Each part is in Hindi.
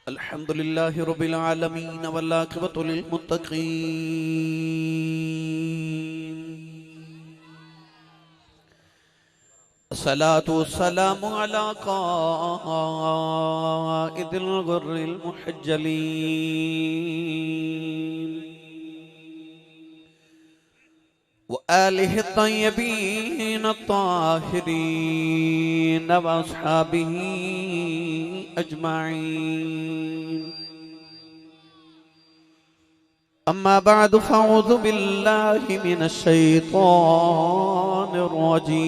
अल्हम्दुलिल्लाहि रब्बिल आलमीन वल आक़िबतु लिल मुत्तक़ीन। अस्सलातु वस्सलामु अला क़ाइदिल गुर्रिल मुहज्जलीन व आलिहि तय्यबीन अत्ताहिरीन व अस्हाबिही अजमाईन। अम्मा बअद फ़अऊज़ु बिल्लाहि मिनश शैतानिर रजीम।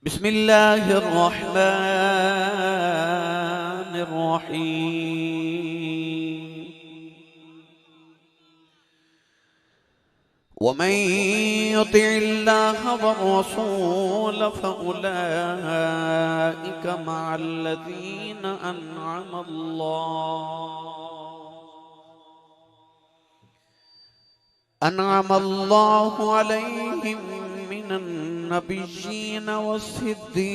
बिस्मिल्लाहिर रहमानिर रहीम। वमन युतिइल्लाह वर्रसूल फउलाइका मअल्लज़ीना अनअमल्लाहु अलैहिम मिनन नबिय्यीन वस्सिद्दीक़ीन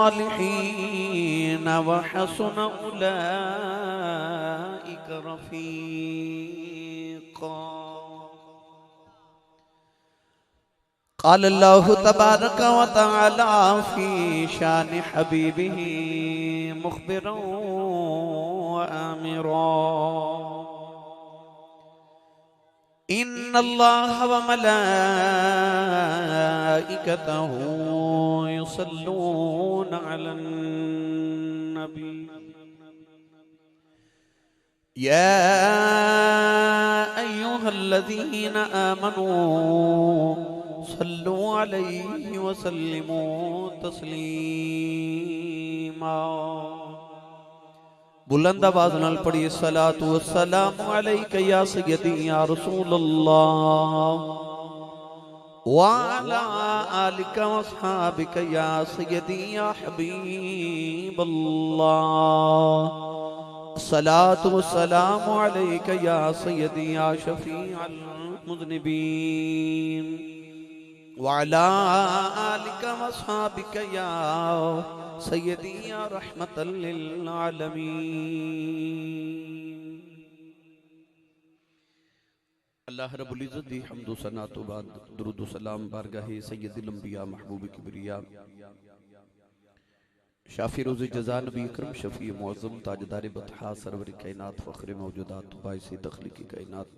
वस्सालिहीन वहसुन उलाइक रफ़ीक़ा। क़ाल अल्लाहु तबारक व तआला फ़ी शान हबीबिही मुख़बिरन व आमिरा। इन्नल्लाह व मलाइकतहु युसल्लूना अलन नबी या अय्युहल्लज़ीना आमनू सल्लु अलैहि व सल्लिमू तस्लीमा। बुलंद आवाज नाल पढ़िए सलातु वस्सलामु अलैका या सय्यदी या रसूलल्लाह व अला आलिका व अस्हाबिका या सय्यदी या हबीबल्लाह। सलातु वस्सलामु अलैका या सय्यदी या शफीअल मुज़निबीन व अला आलिका व अस्हाबिका या सय्यदी या रहमतल लिल आलमीन। अल्लाह रब्बुल इज़्ज़त दी हम्दो सना तो बाद दुरूद व सलाम बारगाहे सय्यदुल अंबिया महबूब किबरिया शाफी रोज़ जज़ा नबी अकरम शफी मुअज़्ज़म ताजदार बतहा सरवर कायनात फ़ख्र मौजूदात बाइसे तख्लीक़ कायनात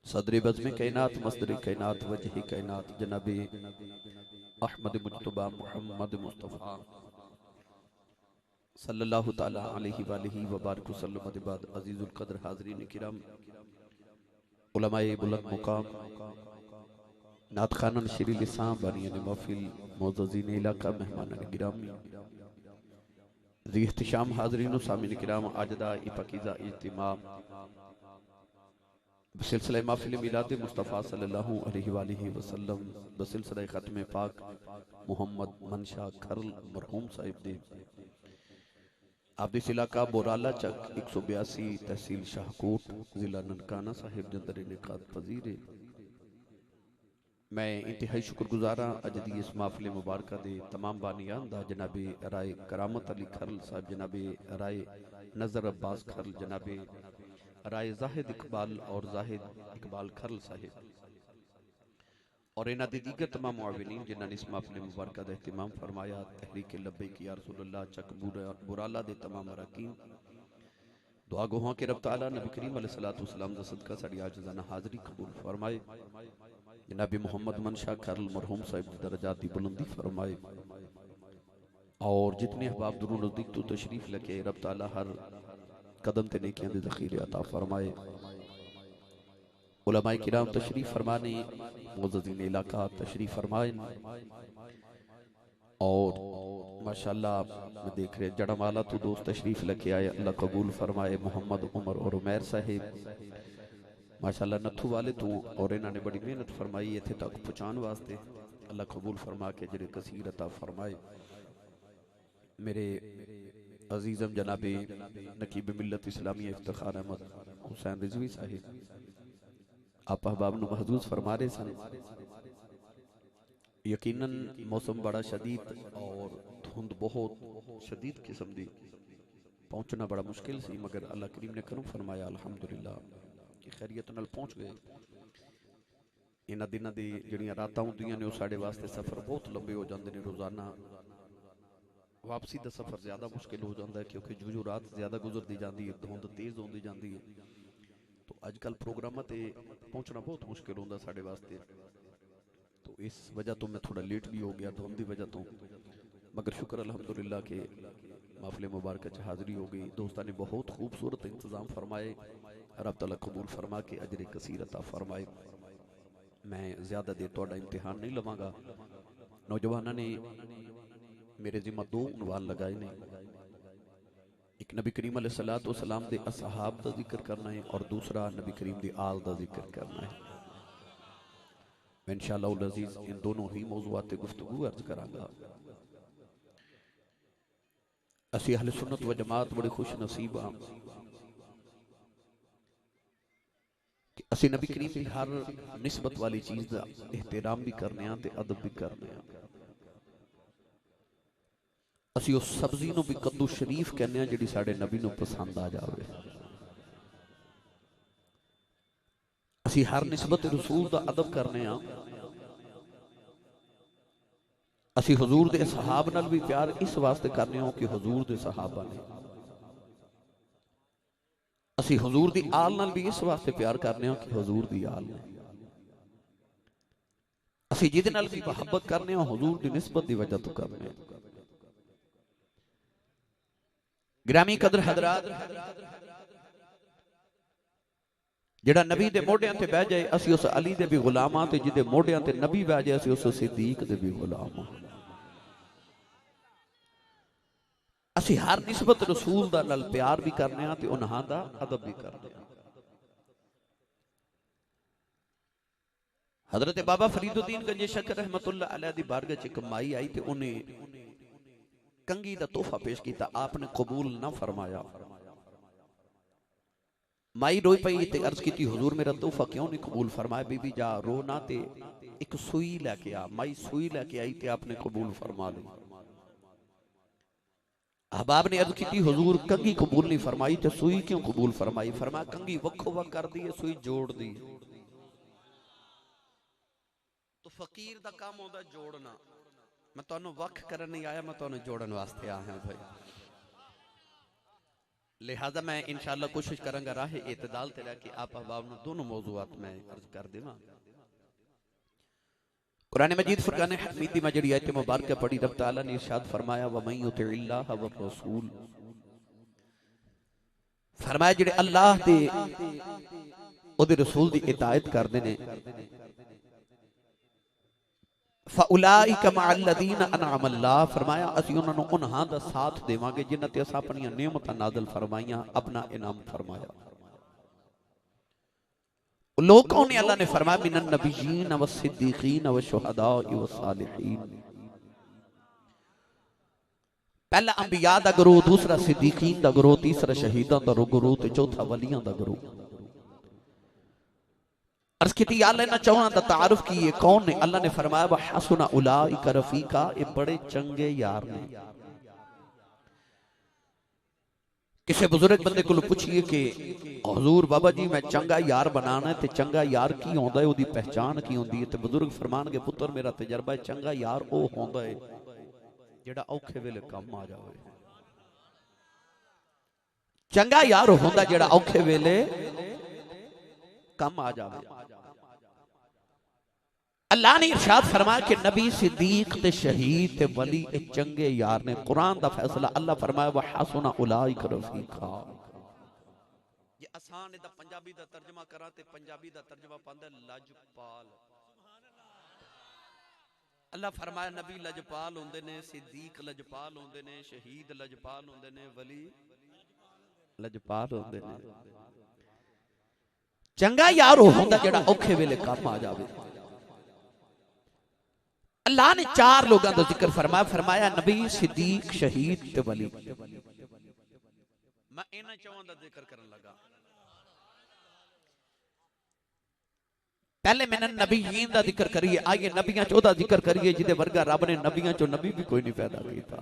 सदर बज़्म कायनात मस्दर कायनात वजह कायनात जनाब अहमद मुज्तबा मुहम्मद मुस्तफ़ा सल्लल्लाहु ताला अलैहि वालिहि व बारिक वसल्लम। बाद अज़ीज़ुल क़द्र हाज़रीन किराम उलमाए बुलंद मुकाम नात खानन शिरी लिसां बानियान महफिल मोअज़्ज़ज़ीन इलाका मेहमानान गिरामी ज़ी इह्तिशाम हाज़रीन व सामीन किराम आजदा ई पाकीज़ा इज्तिमा सिलसिला महफिल मिलाद मुस्तफ़ा सल्लल्लाहु अलैहि वालिहि वसल्लम बसिलसिला ख़त्म पाक मोहम्मद मनशा खरल मरहूम साहिब दे आबिस इलाका बोराला चक 182 तहसील शाहकोट जिला ननकाना साहिब जंदर निकात पजीर। मैं इंतहाई शुक्रगुजार हाँ अज दी इस महफिल मुबारक दे तमाम बानियान दा जनाबे राय करामत अली खरल साहब जनाबे राय नज़र अब्बास खरल जनाबे राय जाहिद इकबाल और जाहिद इकबाल खरल साहिब और इन्हां दे दीगर तमाम मुआविनीन जिन्हां ने इस महफिल मुबारक दा एहतिमाम फरमाया। तहरीक लब्बैक या रसूलल्लाह चक बुराला दे तमाम अरकान दुआ गो कि रब तआला नबी करीम अलैहिस्सलातु वस्सलाम दा सदका साडी आजिज़ाना हाज़री कबूल फरमाए। जनाब मोहम्मद मनशा खरल मरहूम साहिब दी दरजात दी बुलंदी फरमाए और जितने अहबाब दूर नज़दीक तो तशरीफ लेके रब तआला हर कदम ते नेकियां दे ज़ख़ीरे अता फरमाए। उलमाए किराम तशरीफ फरमाने मुअज़्ज़ज़ीन इलाका तशरीफ फरमाए और माशाअल्लाह मैं देख रहे जड़माला तो दोस्त तशरीफ लेके आए। अल्लाह कबूल फरमाए। मोहम्मद उमर और उमैर साहिब माशाअल्लाह नथू वाले तो और इन्होंने बड़ी मेहनत फरमाई इत्थे तक पहुँचाने वास्ते। अल्लाह कबूल फरमा के जड़े कसीर अता फरमाए। मेरे अजीज़म जनाबे नकीब मिल्लत इस्लामी इफ्तिखार अहमद हुसैन रिजवी साहिब आप अहबाब नूं महजूज फरमा रहे सन। यकीनन मौसम बड़ा शदीद और धुंध बहुत शदीद किस्म दी, पहुंचना बड़ा मुश्किल सी, मगर अल्लाह करीम ने करम फरमाया अल्हम्दुलिल्लाह कि खैरियत नाल पहुंच गए। इन्हां दिनां दी जिहड़ियां रातां हुंदियां ने, साडे वास्ते सफ़र बहुत लंबे हो जाते हैं। रोज़ाना वापसी का सफ़र ज़्यादा मुश्किल हो जाता है, क्योंकि जो रात ज़्यादा गुजरती जाती है, धुंध तेज़ होती जाती है, तो अजकल प्रोग्रामां ते पहुंचना बहुत मुश्किल होता साडे वास्ते। तो इस वजह तो मैं थोड़ा लेट भी हो गया धुंध की वजह तो, मगर शुक्र अल्हम्दुलिल्लाह के महफिल मुबारक च हाज़री हो गई। दोस्तों ने बहुत खूबसूरत इंतज़ाम फरमाए, रब तआला कबूल फरमा के अजर कसीर अता फरमाए। मैं ज़्यादा देर तुहाडा इम्तिहान नहीं लवांगा। नौजवानों ने मेरे जिम्मा दो उनवान लगाए ने, एक नबी करीम अलैहिस्सलातु वस्सलाम दे असहाब का जिक्र करना है और दूसरा नबी करीम दी आल का जिक्र करना है। मैं इंशाअल्लाह अज़ीज़ इन दोनों ही मौज़ूआत ते गुफ्तगू अर्ज करांगा। असी अहले सुन्नत व जमात बड़े खुश नसीब हाँ कि असी नबी करीम की हर निस्बत वाली चीज़ का एहतराम भी करने ते अदब भी करने। असी उस सब्जी नूं भी कद्दू शरीफ कहने जिहड़ी साडे नबी नूं पसंद आ जावे। असी हर निस्बत रसूल का अदब करने। असी हुजूर दे सहाब नाल भी प्यार इस वास्ते करने हो कि हुजूर दे सहाबा ने। असी हुजूर दी आल नाल भी इस वास्ते प्यार करने हो कि हुजूर दी आल ने। असी जिहदे नाल भी मोहब्बत करने हो हुजूर दी निस्बत दी वजह तो करने। गिरामी कदर हजरात, जिहड़ा नबी दे मोढियां ते बह जाए असी उस अली दे भी गुलाम हां, ते जिहदे मोढियां ते नबी बह जाए असी उस सिद्दीक दे भी गुलाम हां। असी हर निस्बत रसूल दा नाल प्यार भी करने ते उन्हां दा अदब भी करने। हजरत बाबा फरीदुद्दीन गंजे शकर रहमतुल्लाह अलैह दी बारगाह च एक माई आई ते उन्हें कंगी दा तोहफा पेश किया, आपने कबूल ना फरमाया। माई रोई पई ते अर्ज की हुजूर मेरा तोहफा क्यों नहीं कबूल फरमाया? बीबी जा रो ना ते एक सुई लैके आ। माई सुई लैके आई ते आपने कबूल फरमा ली। अहबाब ने अर्ज की हुजूर कंगी कबूल नहीं फरमाई तो सुई क्यों कबूल फरमाई? फरमाया कंगी वक्खो वक् कर दी है, सुई जोड़ दी। तो फकीर दा काम होता जोड़ना। मैं तुहानू वक् करन नहीं आया, मैं तुहानू जोड़न वास्ते आया भाई। लिहाजा मैं इंशाअल्लाह कोशिश करांगा राह इतदाल ते लेके आप अहबाब नू दोनों मौजूआत में अर्ज कर देवां। कुरान मजीद फुरकान हमीदी में जिहड़ी आयत मुबारक पढ़ी, रब तआला ने इरशाद फरमाया व मन युतिइल्लाह व रसूल, फरमाया जिहड़े अल्लाह दे ओदे रसूल दी इताअत करदे ने, फउलाइका मअल्लज़ीना अनअम अल्लाह, फरमाया असी उन्हां नूं उन्हां दा साथ देवांगे जिन्हां ते असां अपनी नेमतां नाज़िल फरमाइयां, अपना इनाम फरमाया। लोग कौन है? अल्लाह ने फरमाया मिनन नबिय्यीन व सिद्दीकीन व शुहदाई व सालिहीन। पहला अंबिया दा गुरू, दूसरा सिद्दीकीन दा गुरू, तीसरा शहीदां दा गुरू ते चौथा वलियां दा गुरू। अर्ज की अल्लाह ने चौहां दा तारुफ किए कौन ने? अल्लाह ने फरमाया व हसुना उलाइका रफीका, ये बड़े चंगे यार ने। किसी बुजुर्ग बंदे को पूछिए कि हुजूर बाबा जी मैं चंगा यार बनाना है, तो चंगा यार की होंदा है, उसकी पहचान की होंदी है? तो बुजुर्ग फरमानगे पुत्र मेरा तजर्बा है, चंगा यार वो होंदा है जिहड़ा औखे वेले काम आ जावे। चंगा यार होंदा जिहड़ा औखे वेले काम आ जावे। अल्लाह ने इरशाद फरमाया कि नबी सिद्दीक ते शहीद ते वली ए चंगे यार ने। कुरान दा फैसला अल्लाह फरमाया व हसुना उलाइका रफीका। ये आसान है, पंजाबी दा तर्जमा करा ते पंजाबी दा तर्जमा पांदा लजपाल। अल्लाह फरमाया नबी लजपाल होंदे ने, सिद्दीक लजपाल होंदे ने, शहीद लजपाल होंदे ने, वली लजपाल होंदे ने। चंगा यार होंदा जिहड़ा औखे वेले काम आ जावे। अल्लाह ने चार लोगों का जिक्र फरमाया, फरमाया नबी सिद्दीक शहीद ते वली। मैं इन्हां चौहां दा जिक्र करन लगा। पहले मैंने नबीयीन दा जिक्र करिए, आइए नबियां चो दा जिक्र करिए जिदे वर्गा रब ने नबियां चो नबी भी कोई नहीं पैदा कीता।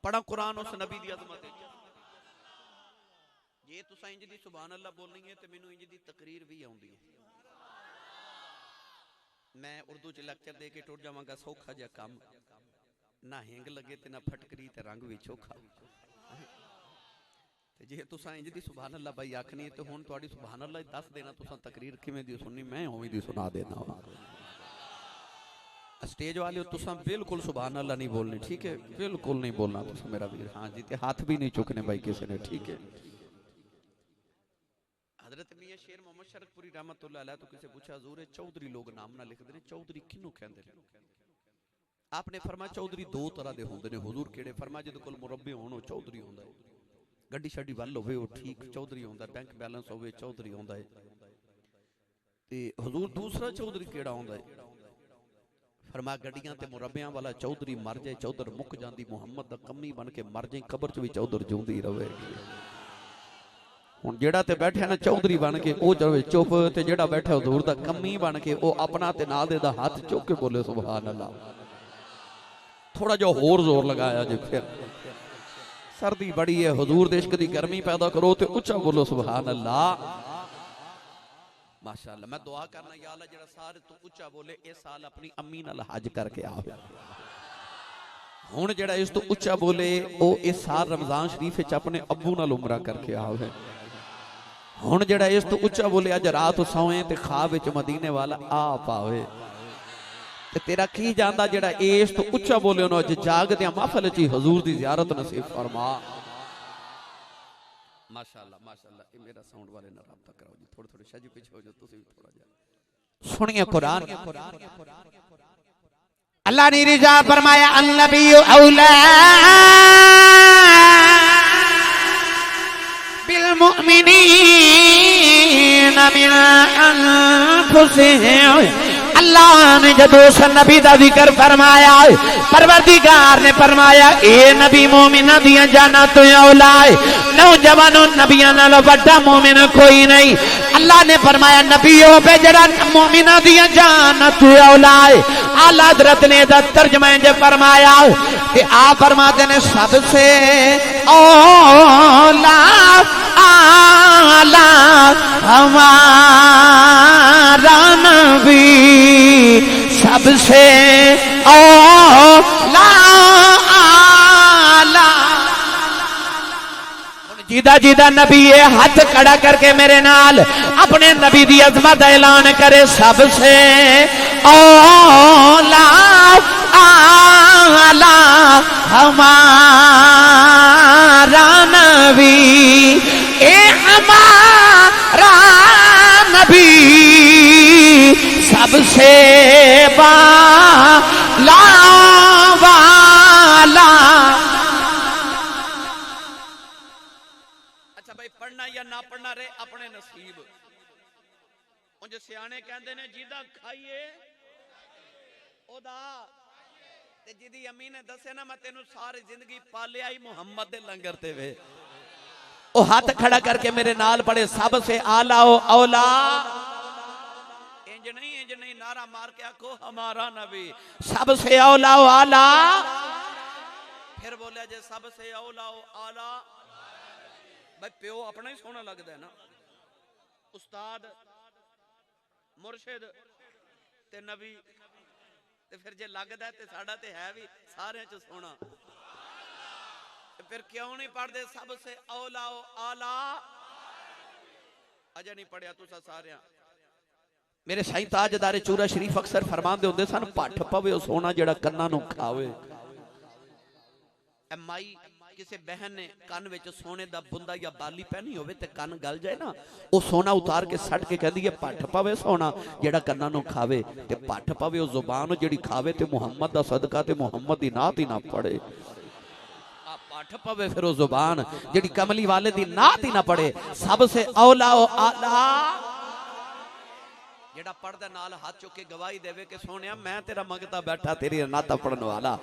पढ़ा कुरान उस नबी दी अजमत है। जे तुसां इंज दी सुभान अल्लाह बोलनी है तो मैनू इंज दी तकरीर भी आउंदी है। मैं उर्दू च लेक्चर दे के टुर जावांगा, सौखा जिहा काम, ना हिंग लगे ते ना फटकरी ते रंग भी चोखा। जे तुसां इंज दी सुभान अल्लाह भाई आखनी है तो हुण तुहाडी सुभान अल्लाह दस देना, तुसां तकरीर किवें दी सुननी, मैं उवें दी सुना देना। स्टेज वाले तुसां बिल्कुल सुभान अल्लाह नहीं बोलनी, ठीक है, बिल्कुल नहीं बोलना तुसां मेरा वीर। हाँ जी, ते हाथ भी नहीं चुकने भाई किसी ने, ठीक है। हजरत मियां शेर मोहम्मद शरकपुरी रहमतुल्लाह अलैह तो किसे पूछा, हजूर चौधरी लोग नाम ना लिखते हैं, चौधरी किनू कहंदे ने? आपने फरमाया चौधरी दो तरह के होंदे ने। हुजूर केड़े? फरमाया जिहदे कोल मुरब्बे होण ओ चौधरी होंदा है, गड्डी शड्डी वल होवे ओ ठीक चौधरी होंदा है, बैंक बैलेंस होवे चौधरी होंदा है। ते हुजूर दूसरा चौधरी केड़ा होंदा है? फरमाया गड्डियां ते मुरब्बियां वाला चौधरी मर जाए चौधर मुक जांदी, मुहम्मद दा कमी बन के मर जाए कब्र च भी चौधर जिउंदी रहेगी। हुण जेड़ा ते बैठा ना चौधरी बन के ओ जावे चुप, ते जेड़ा बैठा हुजूर दा कमी बन के ओ अपना ते नाल दे दा हाथ चुक के बोले सुभान अल्लाह। थोड़ा जो होर जोर लगाया जी, फिर सर्दी बड़ी है, हुजूर दे इश्क दी गर्मी पैदा करो ते उच्चा बोलो सुभान अल्लाह। माशाअल्लाह। मैं दुआ करना या अल्लाह जेड़ा सारे तो उच्चा बोले इस साल अपनी अम्मी नाल हज करके आवे। हुण जेड़ा इस तो उच्चा बोले ओ इस साल रमजान शरीफ विच अपने अब्बू नाल उमरा करके आवे। हुण जेड़ा इस तो उच्चा बोले अज रात सोए ते ख्वाब विच मदीने वाला आ पावे। ते तेरा की जांदा जेड़ा इस तो उच्चा बोले उन्होंने अज जागदे महफिल च हुजूर दी ज़ियारत नसीब फरमा। माशाअल्लाह माशाअल्लाह। ये मेरा साउंड वाले ना राब्ता कराओ जी, थोड़े थोड़े शाजी पीछे हो जाओ तुसी भी थोड़ा जा सुनिए कुरान। अल्लाह ने रिजा फरमाया अन्नबी औला बिल मुमिनीन मिन अनफुसिहिम। अल्लाह ने जदों उस नबी दा जिक्र फरमाया, परवरदिगार ने फरमाया ए नबी मोमिना दियां जाना तो औला है, नौजवानों नबियां नालों बड़ा मोमिन कोई नहीं। अल्लाह ने फरमाया नबियों पे जरा मोमिना दियां जाना तो औला है। आला हज़रत ने दा तर्जुमा जे फरमाया कि आप फरमाते ने सबसे औला आला हमारा नबी, सबसे औला आला। जिदा जिदा नबी है हाथ खड़ा करके मेरे नाल अपने नबी दी अज़मत दा ऐलान करे, सबसे औला आला हमारा नबी, ए हमारा नबी सबसे बाला वाला। अच्छा भाई पढ़ना या ना पढ़ना रे अपने नसीब। उंज सियाने कहंदे ने जिदा खाइए ओदा, ते जिदी अम्मी ने दसे ना मैं तेनू सारी जिंदगी पालिया ही मुहम्मद दे लंगर ते वे। ओ हाथ खड़ा करके मेरे नाल पड़े, सबसे आला ओ औला। इंज नहीं नारा मार के आखो हमारा नबी सबसे औला ओ आला। फिर बोले जे सबसे औला ओ आला। भाई प्यो अपना ही सोना लगता है ना, उस्ताद मुर्शिद ते नबी, ते फिर जे लगदा ते साडा ते है भी सारे च सोना। फिर क्यों नहीं पढ़ते सबसे औला ओ आला? अजे नहीं पढ़िया तुसा सारे। मेरे साईं ताजदारे चूरा शरीफ अक्सर फरमांदे हुंदे सन, पठ पवे ओ सोना जेड़ा कन्ना नूं खावे। माई किसी बहन ने कन विच सोने दा बुंदा या बाली पहनी होवे ते कन गल जाए ना, ओ सोना उतार के सट के कहदी है पठ पवे सोना जेड़ा कन्ना नूं खावे, ते पठ पवे ओ जुबान जेड़ी खावे ते मुहम्मद दा सदका ते मुहम्मद दी नात ही ना पढ़े। पठ पवे फिर ओ जुबान जेड़ी कमली वाले दी नात ही ना पढ़े। सबसे औला ओ आला जेड़ा पढ़दे नाल हाथ चुक के गवाही देवे कि सोनिया मैं तेरा मंगता बैठा तेरी नाता पढ़न वाला।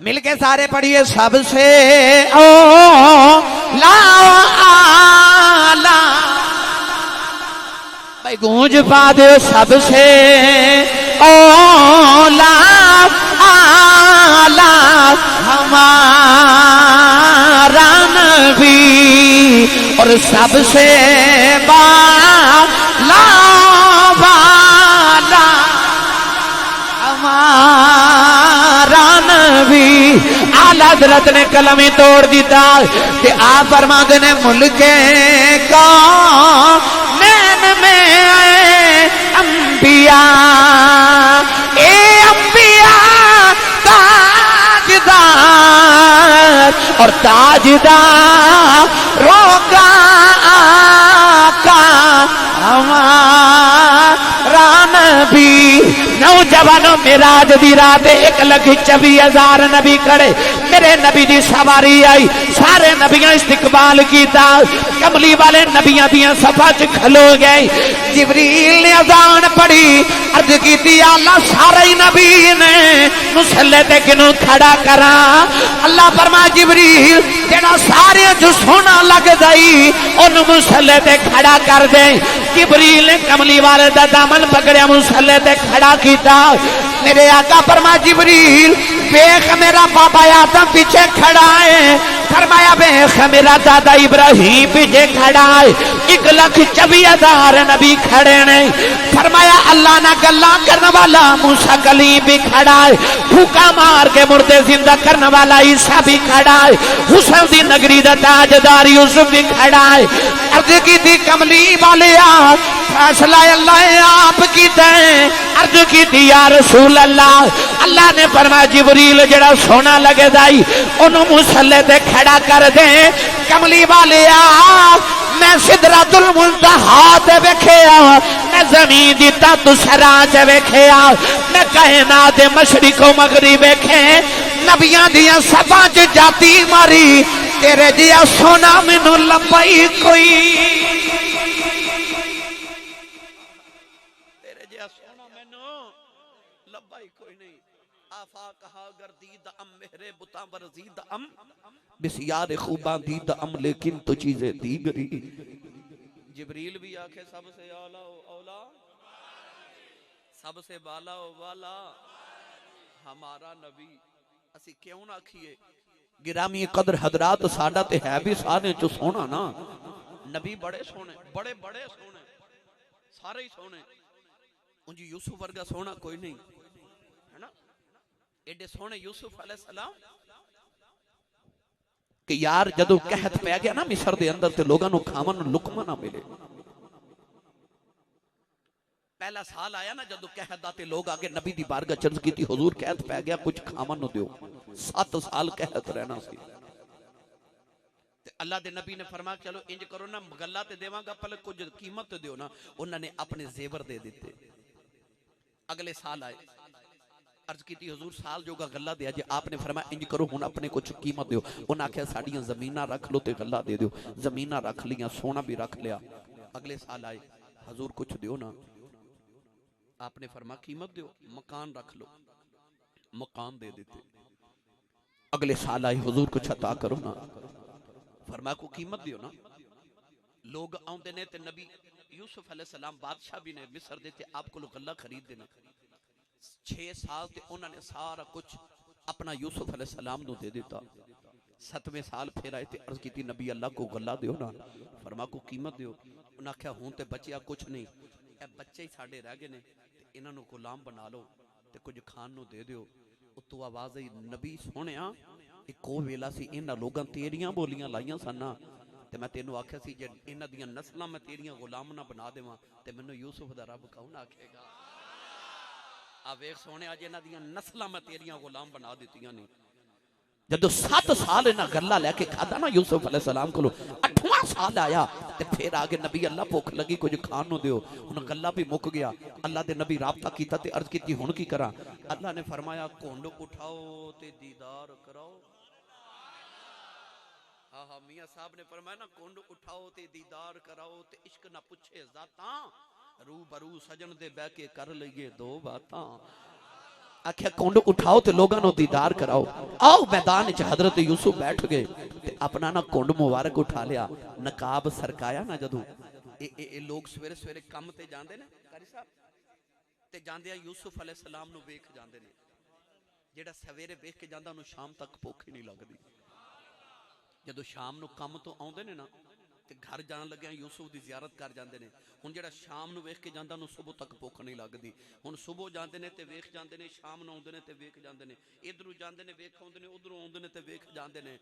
मिलके सारे पढ़िए सबसे ओ ला भाई गूंज पा दो सबसे ओ ला हमारा नबी और सबसे बाला वाला हमारा नबी। आला हज़रत ने कलम ही तोड़ दिता कि आप फरमाते ने मुल्के का नैन में अंबिया ए अंबिया ताजदार और ताजदार रोका आका हमारा नबी। नौजवानों मेराज दी रात 1,24,000 नबी खड़े मेरे नबी दी सवारी आई सारे नबियां इस्तिकबाल कीता कमली वाले नबियां दियां सफा च खलो गए। जिबरील ने अजान पढ़ी अर्ज की अल्लाह सारे नबी ने मुसल्ले ते किनू खड़ा करा। अल्लाह फरमा जिबरील जेड़ा सारे जो सोना लग गई ओनु मुसल्ले ते खड़ा कर दे। जिबरील ने कमली वाले दा दामन पकड़िया मुसल्ले ते खड़ा किया। मेरे आका फरमा जिबरील देख मेरा बाबा आदम पीछे खड़ा है। फरमाया देख मेरा दादा इब्राहिम पीछे खड़ा है। 1,24,000 नबी खड़े ने। फरमाया अल्लाह ना गल्ला करने वाला मूसा कलीम भी खड़ा है। फूका मार के मुर्दे जिंदा करने वाला ईसा भी खड़ा है। हुसैन दी नगरी दा ताजदार यूसुफ भी खड़ा है। अर्ज की थी कमली वाले फैसला अल्लाह आप की दे। अर्ज की थी या रसूल अल्लाह। अल्लाह ने फरमाया जिबरील जेड़ा सोना लगे दाई ओनु मुसल्ले ते खड़ा कर दे। कमली वाले मैं सिदरातुल मुंतहा ते वेखिया मैं जमीन दी तसरा च वेखिया मैं कायनात दे मशरिको मगरिब वेखे नबियां दियां सभा च जाती मारी तेरे जिया सोना मैनू लंबाई कोई तेरे जिया सोना मैनू लंबाई कोई नहीं। आफा कहा गर्दीद अम मेरे बुता बरजीद अम बिसियार खूबा दीद अम लेकिन तो चीजें दी गई। जिब्रील भी आखे सबसे आला ओ औला सबसे बाला ओ वाला हमारा नबी। असी क्यों ना आखिए गिरामी कदर हजरात साडा ते है भी सारे चो सोना ना। नबी बड़े सोने बड़े बड़े सोने सारे ही सोने। उंज यूसुफ वर्गा सोना कोई नहीं है ना। एडे सोने यूसुफ अलैहिस्सलाम कि यार जदों कहत पै गया ना मिस्र दे अंदर ते लोगां नूं खावन नूं लुकमा ना मिले। पहला साल आया ना जदों कहत दा ते लोग आके नबी दी बारगाह चर्ज कीती हुजूर कहत पै गया कुछ खावन नूं दियो। 7 साल कहत रहना सी ते अल्लाह दे नबी ने फरमाया चलो इंज करो ना गल्ला ते देवांगा पर कुछ कीमत ते दियो ना। उन्होंने अपने जेवर दे दिते। अगले साल आए अर्ज की हुजूर साल जोगा गल्ला दिया जे। आपने फरमाया इंज करो हुण अपने कुछ कीमत दियो। उन्हें आख्या साड़ियां जमीना रख लो ते गल्ला दे दियो। जमीना रख लिया सोना भी रख लिया। अगले साल आए हुजूर कुछ दियो ना। आपने फरमाया कीमत दियो मकान रख लो मकान दे देते। अगले साल आए हुजूर कुछ अता करो ना। फरमाया को कीमत दियो ना। लोग आउंदे ने ते नबी यूसुफ अलैहिस्सलाम बादशाह भी ने मिस्र दे ते आप को गल्ला खरीद देना। 6 साल ते उन्होंने सारा कुछ अपना यूसुफ अलैहिस्सलाम नूं दे दिता। 7वें साल फिर आए ते अर्ज की नबी अल्लाह को गल्ला दियो ना। फरमा को कीमत दियो। उन्हें आख्या हुण ते बचिया कुछ नहीं ए बच्चे ही साडे रह गए ने ते इन्हां नूं गुलाम बना लो ते कुछ खान नूं दे दियो। उतों आवाज आई नबी सोहणिया इको वेला सी इन्हां लोगां तेरियां बोलियां लाइयां सन ते मैं तेनों आख्या सी जे इन्हां दियां नस्लां मैं तेरियां गुलाम ना बना देवां ते मैनूं यूसुफ दा रब कौन आखेगा। आ वेख सोने अज इन्हां दियां नस्लां मैं तेरियां गुलाम बना दित्तियां ने। जदों 7 साल इन्हां गल्ला लैके खादा ना यूसुफ अलैहिस्सलाम कोलों 8वां साल आया ते फिर आगे नबी अल्लाह भुख लगी कुछ खान नूं दियो। हुण गल्ला भी मुक गया। अल्लाह दे नबी राबता कीता ते अर्ज कीती हुण की करा। अल्लाह ने फरमाया घुंड उठाओ ते दीदार कराओ। हाँ हाँ मियां साहब ने फरमाया ना घुंड उठाओ ते दीदार कराओ ते इश्क ना पुछे जाता रू बरू सजन दे बह के कर लईए 2 बातां। आख्या कुंड उठाओ तो लोगों को दीदार कराओ। आओ मैदान च हजरत यूसुफ बैठ गए ते अपना ना कुंड मुबारक उठा लिया, नकाब सरकाया ना। जदों ये लोग सवेरे सवेरे काम ते जांदे ने कारी साहब ते जांदे आ यूसुफ अलैहिस्सलाम नूं वेख जांदे ने। जेड़ा सवेरे वेख के जांदा उन्होंने शाम तक भुख ही नहीं लगती। जदों शाम नूं काम तो आउंदे ने ना ते घर जान लगे यूसुफ की जियारत कर जाते हैं। हुण जेड़ा शाम नूं वेख के जांदा उन्होंने सुबह तक भुख नहीं लगती। हुण सुबह जाते हैं तो वेख जाते हैं, शाम नूं आउंदे ने ते वेख जाते हैं, इधरों जाते हैं वेख आउंदे ने, उधरों आउंदे ने ते वेख जाते हैं।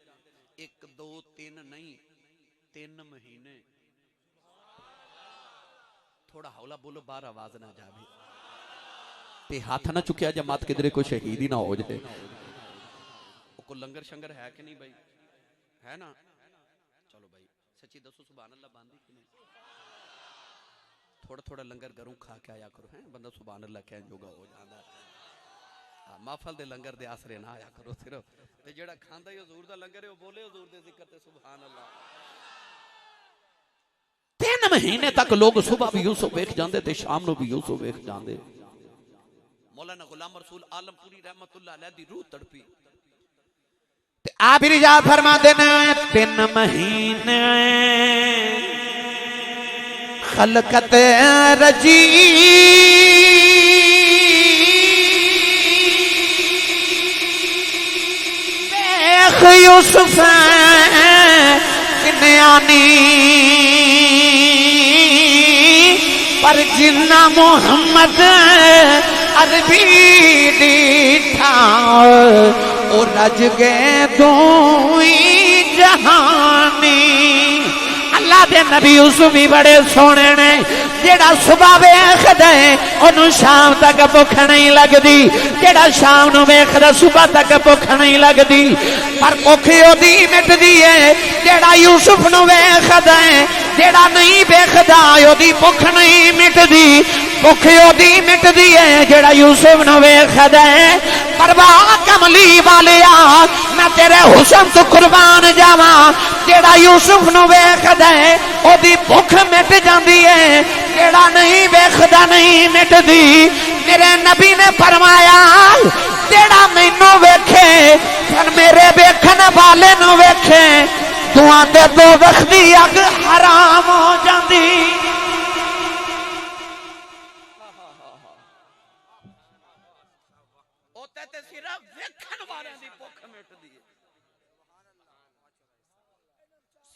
1 2 3 नहीं 3 महीने। थोड़ा हौला बोलो बाहर आवाज ना जाए ते हाथ ना चुकिया जमात किधरे कोई शहीद ही ना हो जाए। को लंगर शंगर है कि नहीं भाई? है ना? चलो भाई सच्ची दसो सुभान अल्लाह बांधी कि नहीं? थोड़ा थोड़ा लंगर घरों खा के आया करो, है बंदा सुभान अल्लाह कहन जोगा हो जाता। महफल दे लंगर दे आसरे ना आया करो सिर्फ, ते जेड़ा खांदा ही हुजूर दा लंगर है वो बोले हुजूर दे जिक्र ते सुभान अल्लाह। 3 महीने तक लोग सुबह भी यूसुफ वेख जांदे ते शाम नूं भी यूसुफ वेख जांदे। मौलाना गुलाम रसूल आलमपुरी रहमतुल्लाह अलैह दी रूह तड़पी। आप इजाज़त फरमाते ने 3 महीने खलकत रजी देख यूसुफ किन्यानी पर जिन्ना मोहम्मद अरबी दीठा ओ रज गए दोई जहानी। अल्लाह दे नबी यूसुफ भी बड़े सोने ने, जेड़ा सुबह वेखदा ओनू शाम तक भुख नहीं लगदी, जेड़ा शाम नू वेखदा सुबह तक भुख नहीं लगदी। पर भुख ओदी मिटदी है जेड़ा यूसुफ नू वेखदा है, जेड़ा नहीं वेखदा ओदी भुख नहीं मिटदी। भुख ओदी मिटदी है जेड़ा यूसुफ नू वेखदा है। परवाह कमली वालिया मैं तेरे हुस्न तो कुर्बान जावा, जेड़ा यूसुफ नू वेखदा है ओदी भुख मिट जांदी है, जेड़ा नहीं वेखदा नहीं मिटदी। मेरे नबी ने फरमाया जेड़ा मैनू वेखे फिर मेरे वेखन वाले नू वेखे, दुआ ते दोज़ख दी अग हराम हो जांदी।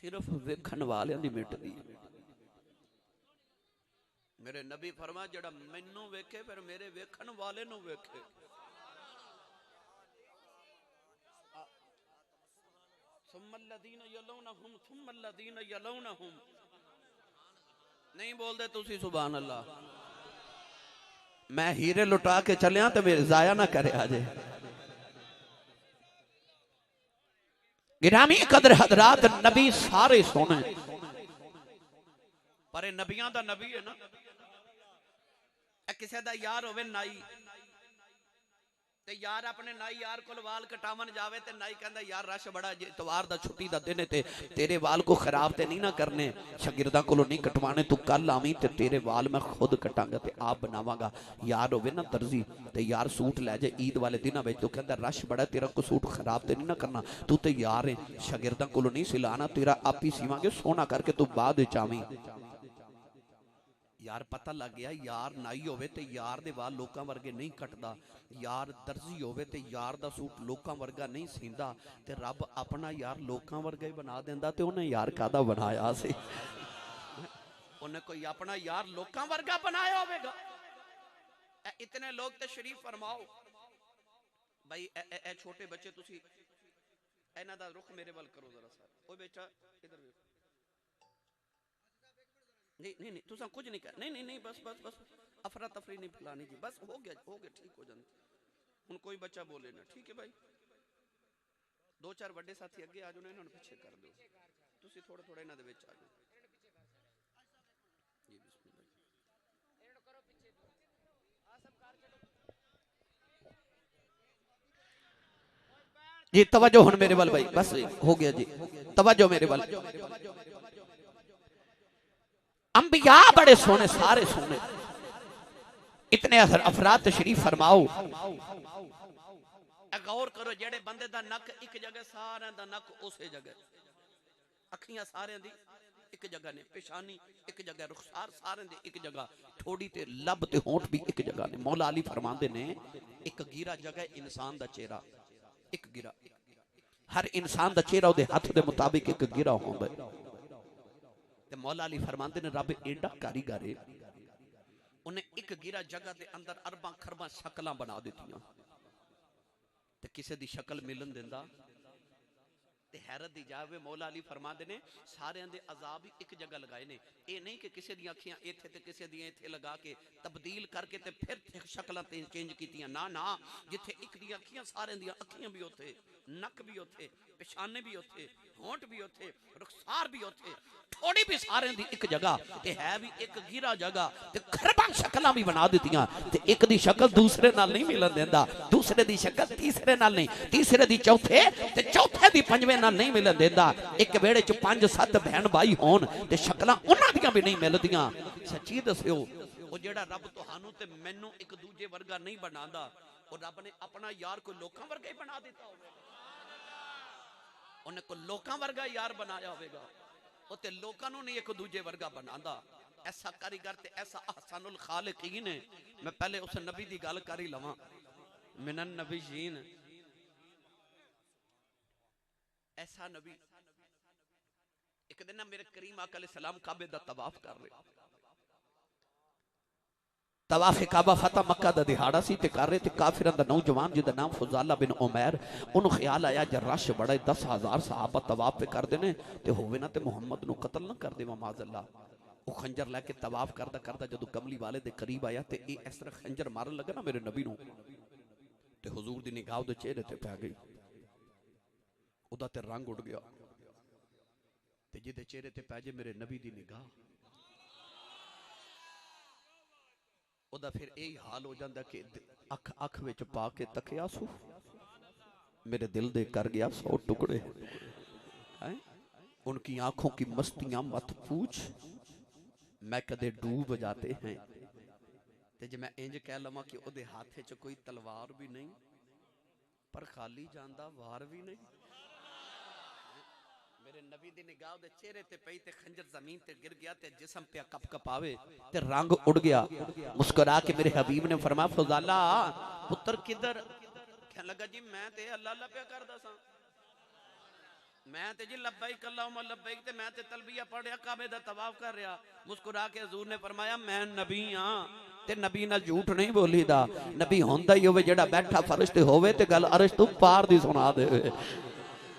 सिर्फ वेखन वालियां दी मिटदी। मेरे नबी फरमा जेड़ा मैनू वेखे फिर मेरे वेखन वाले नू वेखे। नहीं बोलते तुसी सुभान अल्लाह। मैं हीरे लुटा के चलिया तो मेरे जाया ना करे आजे। गिरामी कदर हजरात नबी सारे सोने, पर नबियां दा नबी है ना। किसी दा यार होवे नाई ते यार अपने नाई यार को वाल कटावन जावे ते नाई कहंदा यार रश बड़ा इतवार दा छुट्टी दा दिन है ते तेरे वाल को खराब ते नहीं ना करने, शागिर्दां कोलों नहीं कटवाने, तू कल आवी ते तेरे वाल मैं खुद कटांगा ते आप बनावांगा। यार होवे ना दर्जी ते यार सूट लै जाए ईद वाले दिन में तो कहंदा रश बड़ा तेरा को सूट खराब ते नहीं ना करना, तू ते यार है शागिर्दां कोलों नहीं सिलाना, तेरा आप ही सीवांगे सोना करके तू बाद विच आवी। यार पता लग गया यार नाई होवे ते यार दे वाल लोकां वर्गे नहीं कटदा, यार दर्जी होवे ते यार दा सूट लोकां वर्गा नहीं सींदा, ते रब अपना यार लोकां वर्गा ही बना देंदा ते उन्हें यार कादा बनाया सी? उन्हें कोई अपना यार लोकां वर्गा बनाया होवेगा? इतने लोग ते शरीफ फरमाओ भाई ए छोटे बच्चे तुसी इन्हां दा रुख मेरे वाल करो जरा सा। ओ बेटा इधर देखो। नहीं नहीं नहीं तुसा कुछ नहीं कर, नहीं नहीं नहीं बस बस बस अफरा तफरी नहीं फैलानी जी, बस हो गया ठीक हो जाने। हुन कोई बच्चा बोले ना, ठीक है भाई 2-4 बड़े साथी अगे आ जाओ, इन्हां नूं पीछे कर दो, तुसी थोड़ा थोड़ा इन्हां दे विच आ जाओ जी। बिस्मिल्लाह इन्हां नूं करो पीछे आ सब कार चलो जी। तवज्जो हुन मेरे वाल भाई, बस हो गया जी, तवज्जो मेरे वाल। अंबिया बड़े सोने सारे सोने, इतने अफराद तशरीफ फरमाओ। गौर करो, जेड़े बंदे दा नक एक जगह, सारे दा नक उसे जगह, अखियां सारे दी एक जगह ने, पेशानी एक जगह, रुखसार सारे दे एक जगह, ठोड़ी ते लब ते होंठ भी एक जगह ने। मौला अली फरमांदे ने एक गिरा जगह इंसान दा चेहरा, एक गिरा, हर इंसान दा चेहरा उहदे हथ दे मुताबिक एक गिरा होंदा है। ते मौला अली फरमांदे ने रब एडा कारीगर है, उन्हें एक गिरा जगह दे अंदर अरबां खरबां शक्लां बना दित्तियां, ते किसे दी शक्ल मिलन दिंदा ते हैरत दी जावे। मौला अली फरमांदे ने सारियां दे अजाब ही एक जगह लगाए ने, ये नहीं कि किसी दी अखियां इत्थे ते किसी दी इत्थे लगा के तब्दील करके ते फिर शक्लां चेंज कीतियां। ना ना, जिथे एक दी अखियां सारियां दी अखियां भी उथे, नक भी उथे, पेशाने भी उथे, होंठ भी उथे, रुखसार भी उथे, थोड़ी भी सारे दी एक जगह ते है भी एक गिरा जगह ते खरबां शक्लां भी बना दित्तियां। ते एक दी शक्ल दूसरे नाल नहीं मिलन देंदा, दूसरे दी शक्ल तीसरे नाल नहीं, तीसरे दी चौथे ते चौथे दी पंजवें नाल नहीं मिलन देंदा। एक वेड़े च 5-7 बहन भाई होन ते शक्लां उन्हां दियां भी नहीं मिलदियां। सच्ची दस्सिओ, ओ जेड़ा रब तुहानू ते मैनू एक दूजे वर्गा नहीं बनांदा, ओ रब ने अपना यार कोई लोकां वर्गा ही बना दिता होवे, उन्हें कोई लोकां वर्गा यार बनाया होवेगा, ओ ते लोकां नू नहीं एक दूजे वर्गा बनांदा। ऐसा कारीगर ते ऐसा अहसानुल खालिकीन है। मैं पहले उस नबी दी गल कर ही लवां, मिनन नबीयीन, ऐसा नबी। एक दिन ना मेरे करीम आका अलैहिस्सलाम काबे दा तवाफ कर रहे, तवाफ काबा फतह मक्का दा दिहाड़ा सी ते कर रहे ते काफिरां दा नौजवान जिहदा नाम फुजाला बिन उमैर, उन्होंने ख्याल आया जे रश बड़ा 10,000 सहाबा तवाफ पे करते ने ते होवे ना ते मुहम्मद नू कतल ना कर देवा माज़अल्लाह। वो खंजर लैके तवाफ करदा करदा जदों कमली वाले दे करीब आया ते ये इस तरह खंजर मारन लगा ना मेरे नबी नू, ते हुजूर दी निगाह उहदे चेहरे ते पै गई, उहदा ते रंग उड़ गया। ते जिहदे चेहरे ते पै जे मेरे नबी दी निगाह, उदा फिर यही हाल हो जाता कि अख अख विच पा के तकिया सू, मेरे दिल दे कर गया 100 टुकड़े। उनकी आंखों की मस्तियां मत पूछ, मैं कदे डूब जाते हैं। ते जे मैं इंज कह लवां कि उहदे हाथ च कोई तलवार भी नहीं, पर खाली जांदा वार भी नहीं। मेरे नबी दी निगाह दे चेहरे ते पई ते खंजर जमीन ते गिर गया ते जिस्म पे कप कपावे ते रंग उड़ गया। मुस्कुरा के मेरे हबीब ने फरमाया, फजाला पुत्र किधर? कहने लगा जी मैं ते अल्लाह अल्लाह पे करदा सा, मैं ते जी लब्बैक अल्लाहुम्मा लब्बैक ते मैं ते तलबिया पढ़िया काबे दा तवाफ कर रहा। मुस्कुरा के हुजूर ने फरमाया मैं नबी हां ते नबी नाल झूठ नहीं बोलीदा। नबी होंदा ही होवे जेड़ा बैठा फर्श ते होवे ते गल अरश तो पार दी सुना देवे।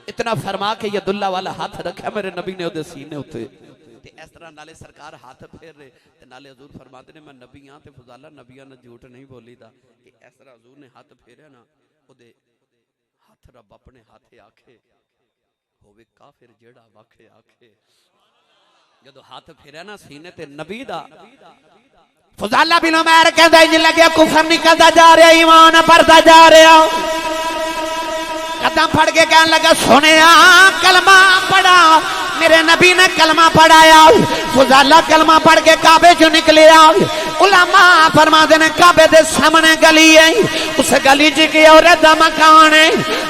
इतना फरमा के यदुल्ला वाला हाथ रखा मेरे नबी ने उहदे सीने उत्ते ते इस तरह नाले सरकार हाथ फेर रहे ते नाले हजूर फरमाते ने मैं नबी हां ते फजाला नबियां ने झूठ नहीं बोलीदा। कि इस तरह हजूर ने हाथ फेरिया ना, उहदे हाथ रब अपने हाथे आखे होवे काफिर जेड़ा वाखे आखे। जदों हाथ फेरिया ना सीने ते नबी दा, फजाला बिन उमैर कहंदा इंज लगे कुफर निकलदा जा रहा, ईमान बढ़दा जा रहा। कदम फड़ के कहने लगा सुनिया कलमा पढ़ा। मेरे नबी ने कलमा पढ़ाया, फजाला कलमा पढ़ के काबे चो निकले। उलमा फरमाते ने काबे दे सामने गली है, उस गली च की औरत दा मकान है।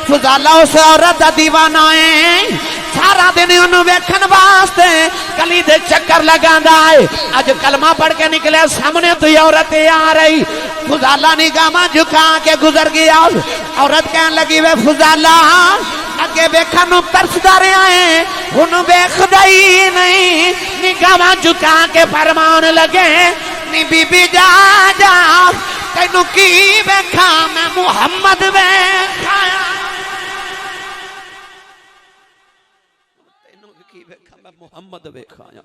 फजाला उस औरत दा दीवाना है, सारा दिन उन्होंने वेखन वास्ते गली दे चक्कर लगांदा है। अज कलमा पढ़ के निकले, सामने तो औरत आ रही। फजाला निगाह झुका के गुजर गया। औरत कहन लगी वे फजाला अगे वेखन नूं तरसदा रहा है, हुण वेखदा ही नहीं। निगाह झुका के फरमान लगे नी बीबी जा जा, तैनू की वेखा मैं मुहम्मद वेखाया। तैनू की वेखा मैं मुहम्मद वेखाया।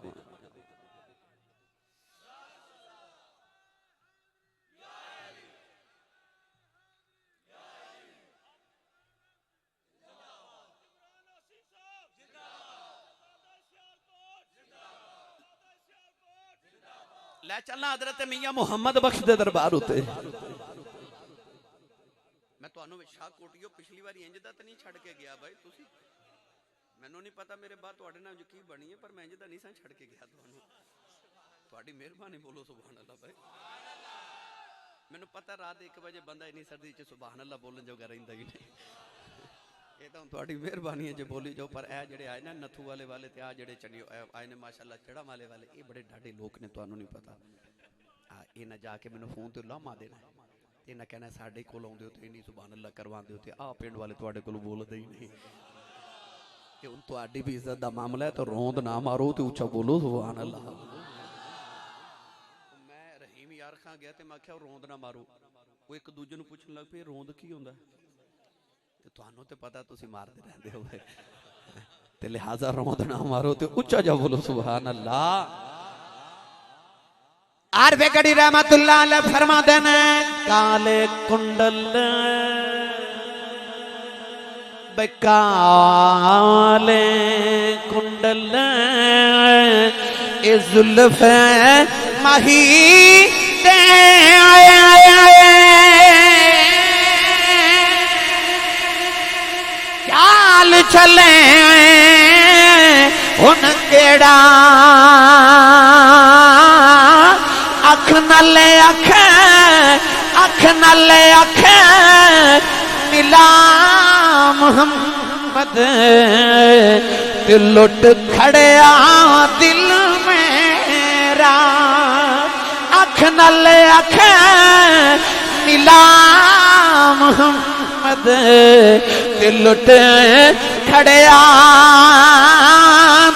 ले चलना हजरत मियां मुहम्मद बख्श दे दरबार उते। मैं तुहानू शाह कोटियो पिछली बार इंज दा ते नहीं छड़ के गया भाई, तुसी मैनू नहीं पता मेरे बाद तुहाडे नाल की बनी है, पर मैं इंज दा नहीं सा छड़ के गया तुहानू। तुहाडी मेहरबानी, बोलो सुभान अल्लाह भाई। मैनू पता रात 1 बजे बंदा इन्नी सर्दी च सुभान अल्लाह बोलन जोगा रहिंदा ही नहीं। ये तो तुहाडी मेहरबानी है जो बोली जाओ। पर ए जेड़े आए ना नथू वाले ते आ जेड़े चनी आए ने माशाअल्लाह चढ़ा वाले ये बड़े ढाडे लोग ने, तुहानू नहीं पता। इन्हें जाके मैनू फोन ते लामा देना, इन्हें कहना साडे कोल आउंदे हो ते इन्नी सुभान अल्लाह करवांदे हो ते आ पिंड वाले तुहाडे कोल बोलदे ही नहीं। ये हुण तुहाडी भी इज्जत दा मामला है तो रोंद ना मारो ते उच्चा बोलो सुभान अल्लाह। मैं रहीम यार खां गया ते मैं आख्या रोंद ना मारो। वो एक दूजे नूं पुछण लग पे रोंद की हुंदा ते तुहानू ते पता तुसीं मारदे रहंदे हो ते लिहाजा रोंद ना मारो ते उच्चा जा बोलो सुभान अल्लाह। आरफे गढ़ी रहमतुल्लाह अलैह फरमाते हैं काले कुंडल काले कुंडल ए जुल्फ मही दे चाल चले उन केड़ा अख नले अख नले अख मिला मोहम्मद लुट खड़िया दिल मेरा अख नले अख मिला मोहम्मद लुट खड़िया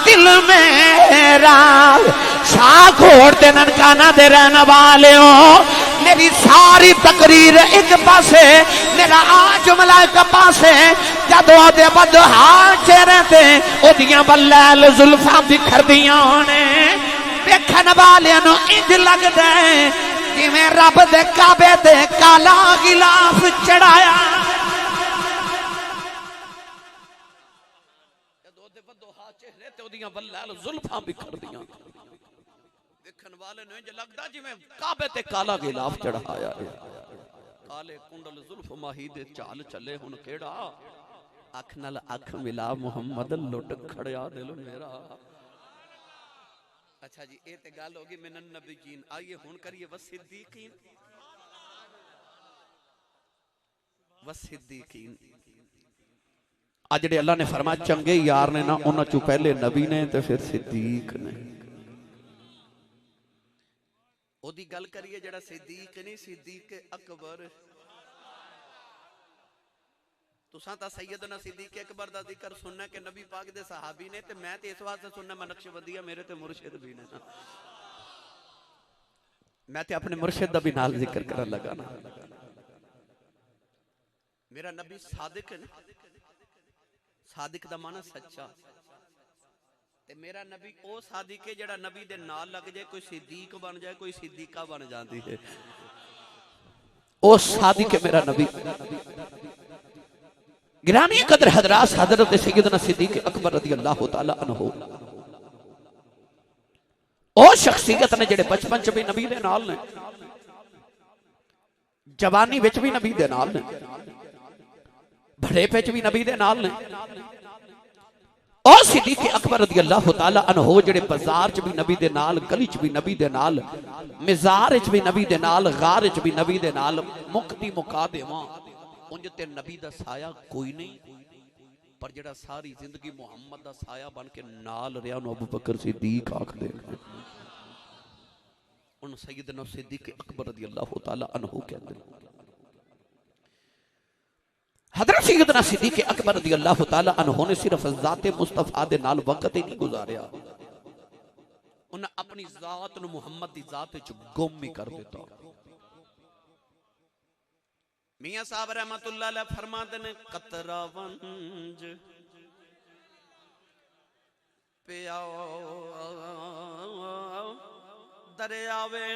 दिल मेरा। शाह घोड़ ते ननकाना दे रहने वाले हो, मेरी सारी तकरीर एक पासे मेरा आ जुमला एक पासे जदों दे बदहा चेहरे ते ओदियां बल्लैल जुल्फां बिखरदियां ने देखण वालियां नूं इंज लगदा है जिवें रब दे काबे ते काला गिलाफ चढ़ाया। जदों दे बदहा चेहरे ते ओदियां बल्लैल जुल्फां बिखरदियां देखण वाले नूं इंज लगदा जिवें काबे ते काला गिलाफ चढ़ाया है। काले कुंडल जुल्फ माही दे चाल चले हुण केड़ा अख नाल अख मिला मुहम्मद लुट खड़िया दिल मेरा। अच्छा जी ये ते गल होगी मिनन नबीयीन। आइए हुण करिए वसिद्दीकीन। वसिद्दीकीन आज जेड़े अल्लाह ने फरमाया चंगे यार ने ना उन्हां चों पहले नबी ने ते फिर सिद्दीक ने। ओदी गल करिए जड़ा सिद्दीक नहीं सिद्दीक अकबर। तुसां तां सैयदना सिद्दीक अकबर दा जिक्र सुनना कि नबी पाक दे सहाबी ने ते मैं ते इस वास्ते सुनना मैं नक्शबंदी मेरे ते मुर्शिद भी ने। मैं ते अपने मुर्शिद दा भी नाल जिक्र करन लगा ना। मेरा नबी सादिक है। सादिक दा माना सच्चा ते मेरा नबी ओ सादिक है जड़ा नबी दे नाल लग जाए कोई सिद्दीक बन जाए कोई सिद्दीका बन जाती है। ओ सादिक है मेरा नबी। गिरामी कदर हजरात हजरत सैयदना सिद्दीक अकबर रज़ियल्लाहु तआला अन्हु ओ शख्सियत ने जेड़े बचपन च भी नबी दे नाल ने, जवानी विच भी नबी दे नाल ने, बड़ेपे च भी नबी दे नाल ने। ओ सिद्दीक अकबर रज़ियल्लाहु तआला अन्हु जेड़े बाजार च भी नबी दे नाल, गली च भी नबी दे नाल, मिज़ार च भी नबी दे नाल, गार च भी नबी दे नाल। मुक्ति मुका देवां उंज ते नबी दा साया कोई नहीं, पर जेड़ा सारी जिंदगी मुहम्मद दा साया बन के नाल रहा उन्होंने अबू बकर सिद्दीक आखदे। उन सैयदना सिद्दीक अकबर रज़ियल्लाहु तआला अन्हु कहंदे। हज़रत सैयदना सिद्दीक अकबर रज़ियल्लाहु तआला अन्हु ने सिर्फ ज़ाते मुस्तफा दे नाल वक्त ही नहीं गुजारिया, उन्हें अपनी ज़ात नूं मुहम्मद दी ज़ात विच गुम ही कर दिता। मियां साहब रहमतुल्लाह अलैह फरमाते ने कतरा वंज पिया दरियावे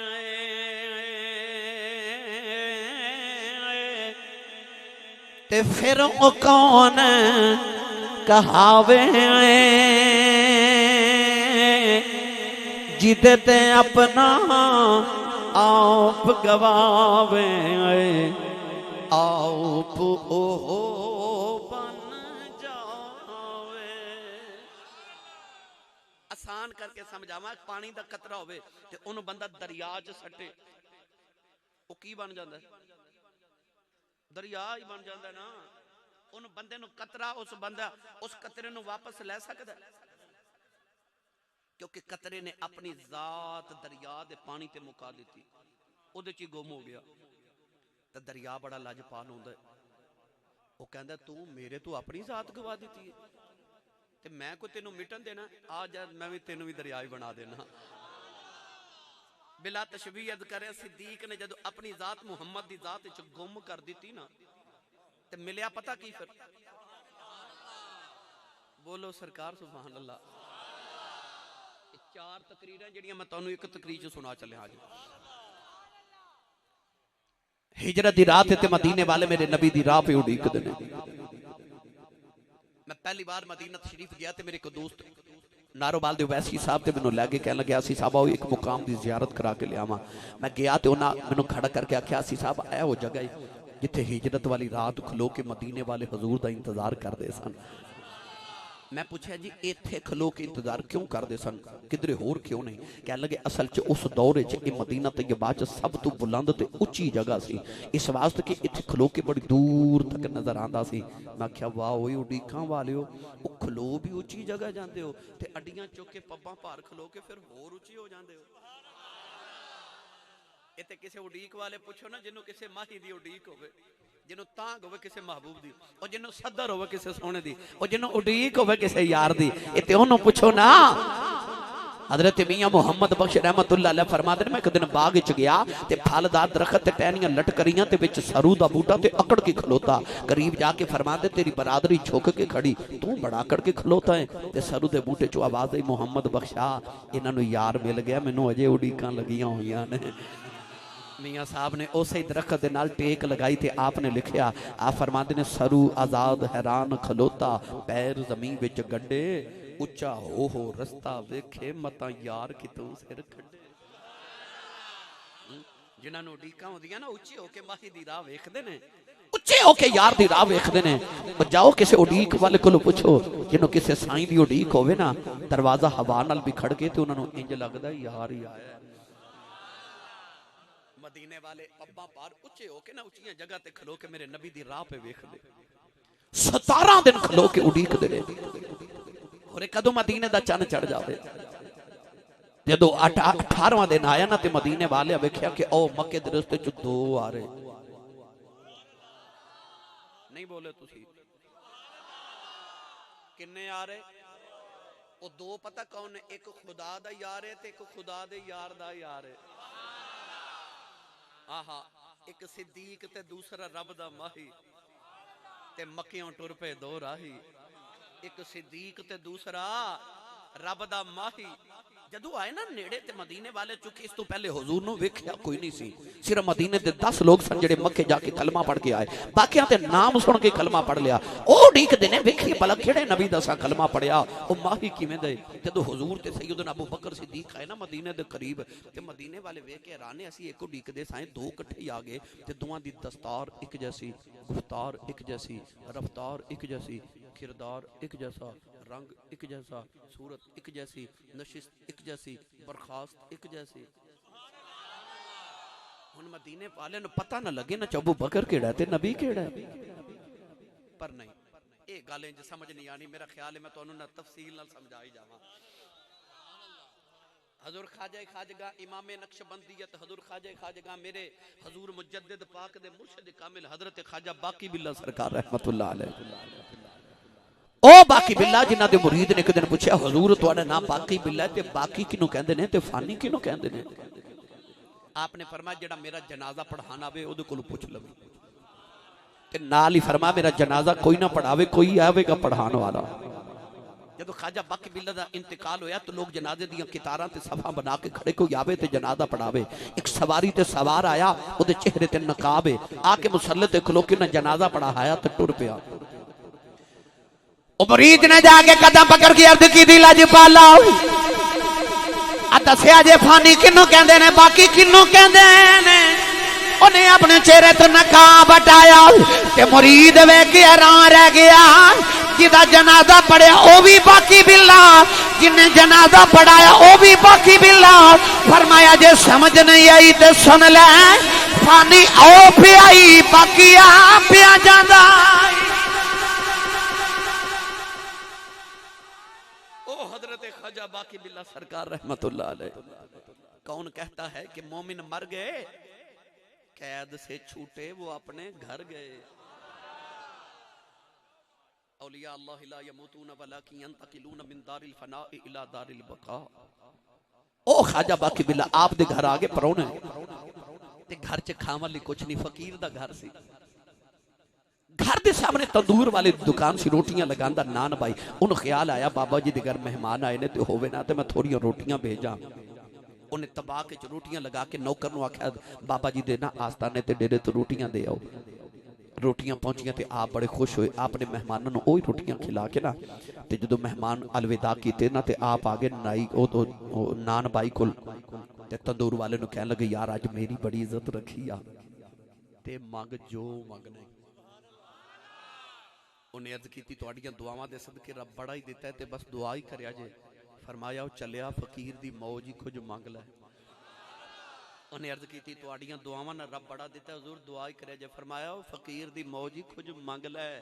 ते फिर ओ कौन कहावे जिदे ते अपना आप गवावे आप ओ बन जावे। आसान करके समझावा पानी दा कतरा होवे ते उन्होंने बंदा दरिया च सटे ਉਹ ਕੀ ਬਣ ਜਾਂਦਾ? ਦਰਿਆ ਹੀ ਬਣ ਜਾਂਦਾ ਨਾ। ਉਹਨੂੰ ਬੰਦੇ ਨੂੰ ਕਤਰਾ, ਉਸ ਬੰਦਾ ਉਸ ਕਤਰੇ ਨੂੰ ਵਾਪਸ ਲੈ ਸਕਦਾ, क्योंकि कतरे ने अपनी जात दरिया दे पानी ते मुका दी, उहदे च गुम हो गया। तो दरिया बड़ा लजपाल होंदा है, वो कहंदा तू मेरे तो अपनी जात गवा दी है, ते मैं कोई तेनों मिटन देना? आ जा मैं भी तेनों भी दरिया ही बना देना। बिला तशबीह करे सिद्दीक ने जदों अपनी जात मुहम्मद दी जात च गुम कर दी ना, ते मिलिया पता की? फिर बोलो सरकार सुभान अल्लाह। चार तकरीरें जिहड़ियां मैं तुहानूं एक तकरीर च सुना चलिया। आज हिजरत दी रात ते मदीने वाले मेरे नबी दी राह पे उड़ीकदे ने। मैं पहली बार मदीना शरीफ गया ते मेरे एक दोस्त नारोवाल दे वैसी साहब ते मैनूं लैके कहण लगे असी साहब आओ एक मुकाम दी जियारत करा के लियावां। मैं गया ते उन्हां मैनूं खड़ा करके आख्या असी साहब ऐ हो जगह जिथे हिजरत वाली रात खलो के मदीने वाले हजूर दा इंतजार करदे सन। मैं पूछा जी इत्थे खलो के इंतजार क्यों करते सन, किधरे होर क्यों नहीं? कह लगे असल च उस दौरे च मदीना तैयबा च सब तो बुलंद ते उच्ची जगह सी, इस वास्ते कि इत्थे खलो के बड़ी दूर तक नजर आंदा सी। मैं आख्या वाह ओए उड़ीकां वालिओ, ओ खलो भी उच्ची जगह जांदे हो ते अड्डियां चुक के पब्बां भार खलो के फिर होर उच्ची हो जांदे हो। इत्थे किसी उड़ीक वाले पुछो ना जिन्हों किसी माही दी उड़ीक होवे, जिन्हों तांग होवे किसी महबूब दी, और जिन्हों सदर होवे किसी सोने दी, और जिन्हों उड़ीक होवे किसी यार दी, इत्ते ओनू पुछो ना। हजरत मियां मुहम्मद बख्श रहमतुल्लाह अलैह फरमाते ने मैं एक दिन बाग विच गया ते फलदार दरखत ते टहनियां लटक रहीआं ते विच सरू दा बूटा ते अकड़ के खलोता। करीब जाके फरमाते तेरी बरादरी झुक के खड़ी, तू बड़ा अकड़ के खलोता है। ते सरू दे बूटे चो आवाज आई मुहम्मद बख्शा इन्हां नूं यार मिल गया, मैनूं अजे उड़ीकां लगियां होईआं ने। मियाँ साहब ने उसे दरखत दे नाल टेक लगाई ते आपने लिखिया, आप फरमाते ने सरू आजाद हैरान खलोता, पैर जमीन विच गड्डे, उच्चा हो रस्ता वेखे मता यार कितों सिर खड्डे। जिन्हां नूं उड़ीकां होंदियां ना उच्चे होके माही दी राह वेखदे ने, उच्चे होके यार दी राह वेखदे ने। जाओ किसी उड़ीक वाले कोलों पुछो जिन्हों किसी साईं दी उड़ीक होवे ना, दरवाजा हवा नाल भी खड़ के ते उन्हां नूं इंज लगदा यार ही आया। मदीने वाले पब्बा पार उच्चे होके ना उच्चियां जगह ते खलो के मेरे नबी दी राह पे वेखदे, 17 दिन खलो के उड़ीकदे ने। और कदों मदीने दा चन्न चढ़ जावे। जदों 18वां दिन आया ना ते मदीने वाले वेख्या कि ओ मक्के दे रस्ते च दो आ रहे। नहीं बोले तुसी किन्ने आ रहे? ओ दो पता कौन है? एक खुदा दा यार है ते एक खुदा दे यार दा यार है। आहा एक सिद्दीक ते दूसरा रब दा माही, ते मक्कियों टुर पे दो राही। एक सिद्दीक ते दूसरा रब दा माही। जदों आए ना नेड़े ते मदीने वाले चुके इस तो पहले हुजूर नूं वेख्या कोई नहीं सी, सिर्फ मदीने दे 10 लोग सन जिहड़े मक्के जाके कलमा पढ़ के आए, बाकियां ते नाम सुन के कलमा पढ़ लिया। ओ उड़ीकदे ने वेखी भला किहड़े नबी दा सा कलमा पढ़िया, ओ माही किवें दे। जदों हुजूर ते सैयदना अबू बकर सिद्दीक आए ना मदीने दे करीब, ते मदीने वाले वेख के हैरान ने असी एक उड़ीकदे साए, दो इकट्ठे ही आ गए ते दोवां दी दस्तार एक जैसी, गुफ्तार एक जैसी, रफ्तार एक जैसी, किरदार एक जैसा, रंग एक जैसा, सूरत एक जैसी, नशिस्त एक जैसी, बर्खास्त एक जैसी। हुन मदीने वाले नूं पता ना लगे ना अबू बकर केड़ा ते नबी केड़ा है। पर नहीं ये गल इंज समझ नहीं आनी। मेरा ख्याल है मैं तुहानूं ना तफसील नाल समझाई जावां। हजूर ख्वाजा खाजगा इमाम नक्शबंदियत हजूर ख्वाजा खाजगा मेरे हजूर मुजद्दिद पाक दे मुर्शिद कामिल हजरत ख्वाजा बाकी बिल्ला सरकार रहमतुल्लाह अलैह। ओ बाकी बिल्ला जिन्हां दे मुरीद ने एक दिन पूछा हजूर तुहाडा नाम बाकी बिल्ला है ते बाकी किनू कहंदे ने ते फानी किनू कहंदे ने? आपने फरमाया जेड़ा मेरा जनाजा पढ़ाना आवे ओदे कोल पुछ लवे, ते नाल ही फरमाया मेरा जनाजा कोई ना पढ़ावे कोई आवेगा पढ़ाने वाला। जदों ख्वाजा बाकी बिल्ला दा इंतकाल होया तो लोग जनाजे दियां कितारां ते सफा बना के खड़े कोई आवे ते जनाजा पढ़ावे। एक सवारी ते सवार आया ओदे चेहरे ते नकाब है, आके मुसल्ले ते खलो के ना जनाजा पढ़ाया ते टुर पिया। मुरीद ने जाके कदम पकड़ के अर्ज की दी लजपाला दसिया जे फानी किनू कहंदे ने बाकी किनू कहंदे ने। उन्हें अपने चेहरे तो नकाब हटाया ते मुरीद वेख के हैरान रह गया। जिदा जनाजा पढ़िया ओ भी बाकी बिल्ला, जिन्हें जनाजा पढ़ाया ओ भी बाकी बिल्ला। फरमाया जे समझ नहीं आई तो सुन ले, फानी ओ पियाई बाकी आ पिया जांदा। ओ हजरत ख्वाजा बाकी बिल्ला सरकार रहमतुल्लाह अलैह, कौन कहता है कि मोमिन मर गए कैद से छूटे वो अपने घर गए। औलिया अल्लाह ला यमूतून वलाकिन यंतकिलून मिन दारिल फनाइ इला दारिल बका। ओ ख्वाजा बाकी बिल्ला आप दे घर आगे परौने ते घर च खावन लई कुछ नहीं, फकीर दा घर सी। घर के सामने तंदूर वाली दुकान से रोटियां लगांदा नान भाई। उन्हें ख्याल आया बाबा जी के घर मेहमान आए ने तो होवे ना तो मैं थोड़ियां रोटियां भेजा। उन्हें तबाह के रोटियां लगा के नौकर नूं आख्या बाबा जी दे ना आस्थाने ते डेरे तो रोटियां दे आओ। रोटियां पहुंचियां ते आप बड़े खुश होए। आपने मेहमानों नूं ओही रोटियां खिला के ना ते जदों मेहमान अलविदा कीते ना ते आप आगे नाई ओ तो नान भाई कोल ते तंदूर वाले नूं कहन लगे यार अज मेरी बड़ी इज्जत रखी आ ते मंग जो मंगना। उन्हें अर्ज की तुहाड़ियां दुआवां दे सदके रब बड़ा ही दिता है ते बस दुआ ही करया जे। फरमाया वो चलिया फकीर दी मौज ही कुछ मंग लै। उन्हें अर्ज की तुहाड़ियां दुआवां ने रब बड़ा दिता है हुजूर दुआ ही करया जे। फरमाया वो फकीर दी मौज ही कुछ मंग लै।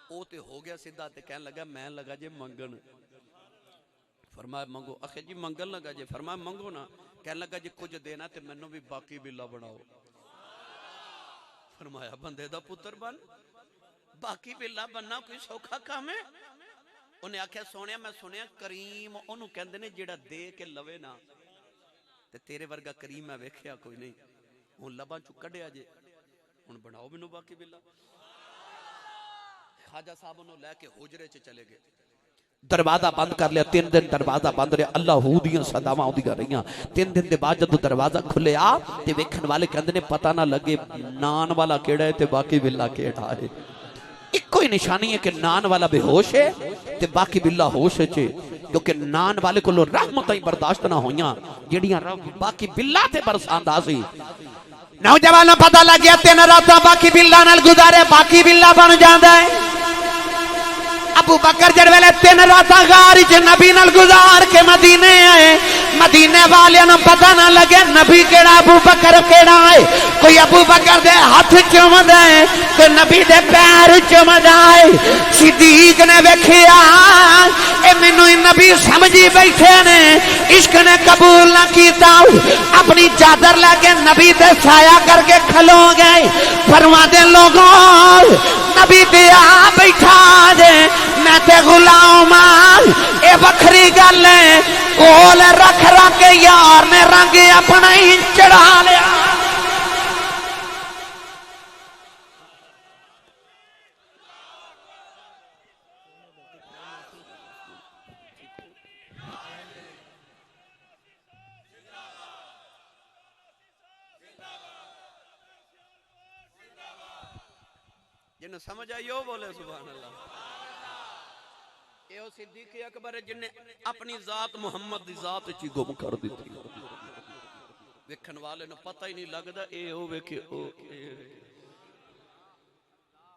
ओ ते हो गया सीधा ते कहन लगा मैं लगा जे मंगन। फरमाया मंगो। आखे जी मंगन लगा जे। फरमाया मंगो ना। कहन लगा जे कुछ देना ते मैनू भी बाकी बिल्ला बनाओ। फरमाया बंदे दा पुत्र बन, बाकी बिल्ला बनना कोई सौखा काम है। उन्हें आख्या सोने मैं सुनिया करीम ओनू कहंदे ने जेड़ा दे के लवे ना ते तेरे वर्गा करीम मैं वेख्या कोई नहीं। हुण लबां चू कढ़िया जे हुण बनाओ मैनू बाकी बिल्ला। ख्वाजा साहब उन्होंने लैके हुजरे च चले गए। दरवाजा बंद कर लिया। 3 दिन दरवाजा बंद रहा। अल्लाह दियां सदावां आउंदियां रहियां। 3 दिन के बाद जब दरवाजा खुलिया ते वेखण वाले कहंदे ने पता ना लगे नान वाला केड़ा है ते बाकी बिल्ला केड़ा है। इको ही निशानी है कि नान वाला बेहोश है ते बाकी बिल्ला होश है। क्योंकि नान वाले को रहमत ही बर्दाश्त ना होइयां जेड़ियां बाकी बिल्ला ते बरसांदा सी। नौजवानों पता लग गया 3 रातां बाकी बिल्ला नाल गुजारे बाकी बिल्ला बन जांदा है। अबू बकर जड़ वेले 3 रातां गार च नबी नाल गुजार के मदीने आए। मदीने वालियां नूं पता ना लगे नबी केड़ा अबू बकर केड़ा है। कोई अबू बकर दे हाथ चुमदा है कोई नबी दे पैर चुमदा है। सिद्दीक ने वेखिया ए मैनू नबी समझी बैठे ने इश्क ने कबूल ना कीता। अपनी चादर लेके नबी दे साया करके खलो गए। फरमाते लोगों नबी ते आ बैठा जे मैं ते गुलाम ए वखरी गल है। कोल रख रख के यार ने रंग अपना ही चढ़ा लिया। जिन्हें समझ आई हो बोले सुभान अल्लाह। ये सिद्दीक अकबर जिन्हें अपनी जात मुहम्मद दी जात च गुम कर दी। वेखण वाले ने पता ही नहीं लगता ए हो वेखे ओ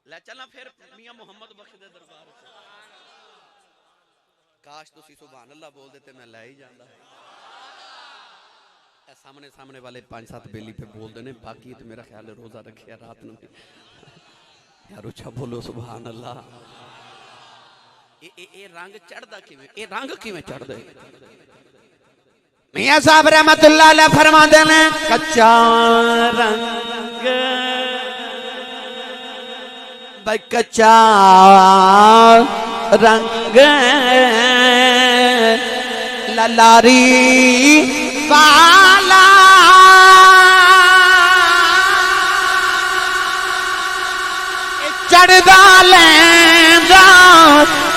ले चला फिर मियां मुहम्मद बख्श दे दरबार च। काश तुसी सुभान अल्लाह बोल देते मैं ले ही जांदा। सामने सामने वाले 5-7 बेली पे बोल देने बाकी तो मेरा ख्याल है रोजा रखे रात में यार उच्चा बोलो सुभान अल्लाह। ए रंग चढ़दा किवें ए रंग किवें चढ़दे। मियां साहब रहमतुल्लाह अलैह फरमाते ने कच्चा रंग भाई कच्चा रंग ललारी वाला चढ़दा लैंदा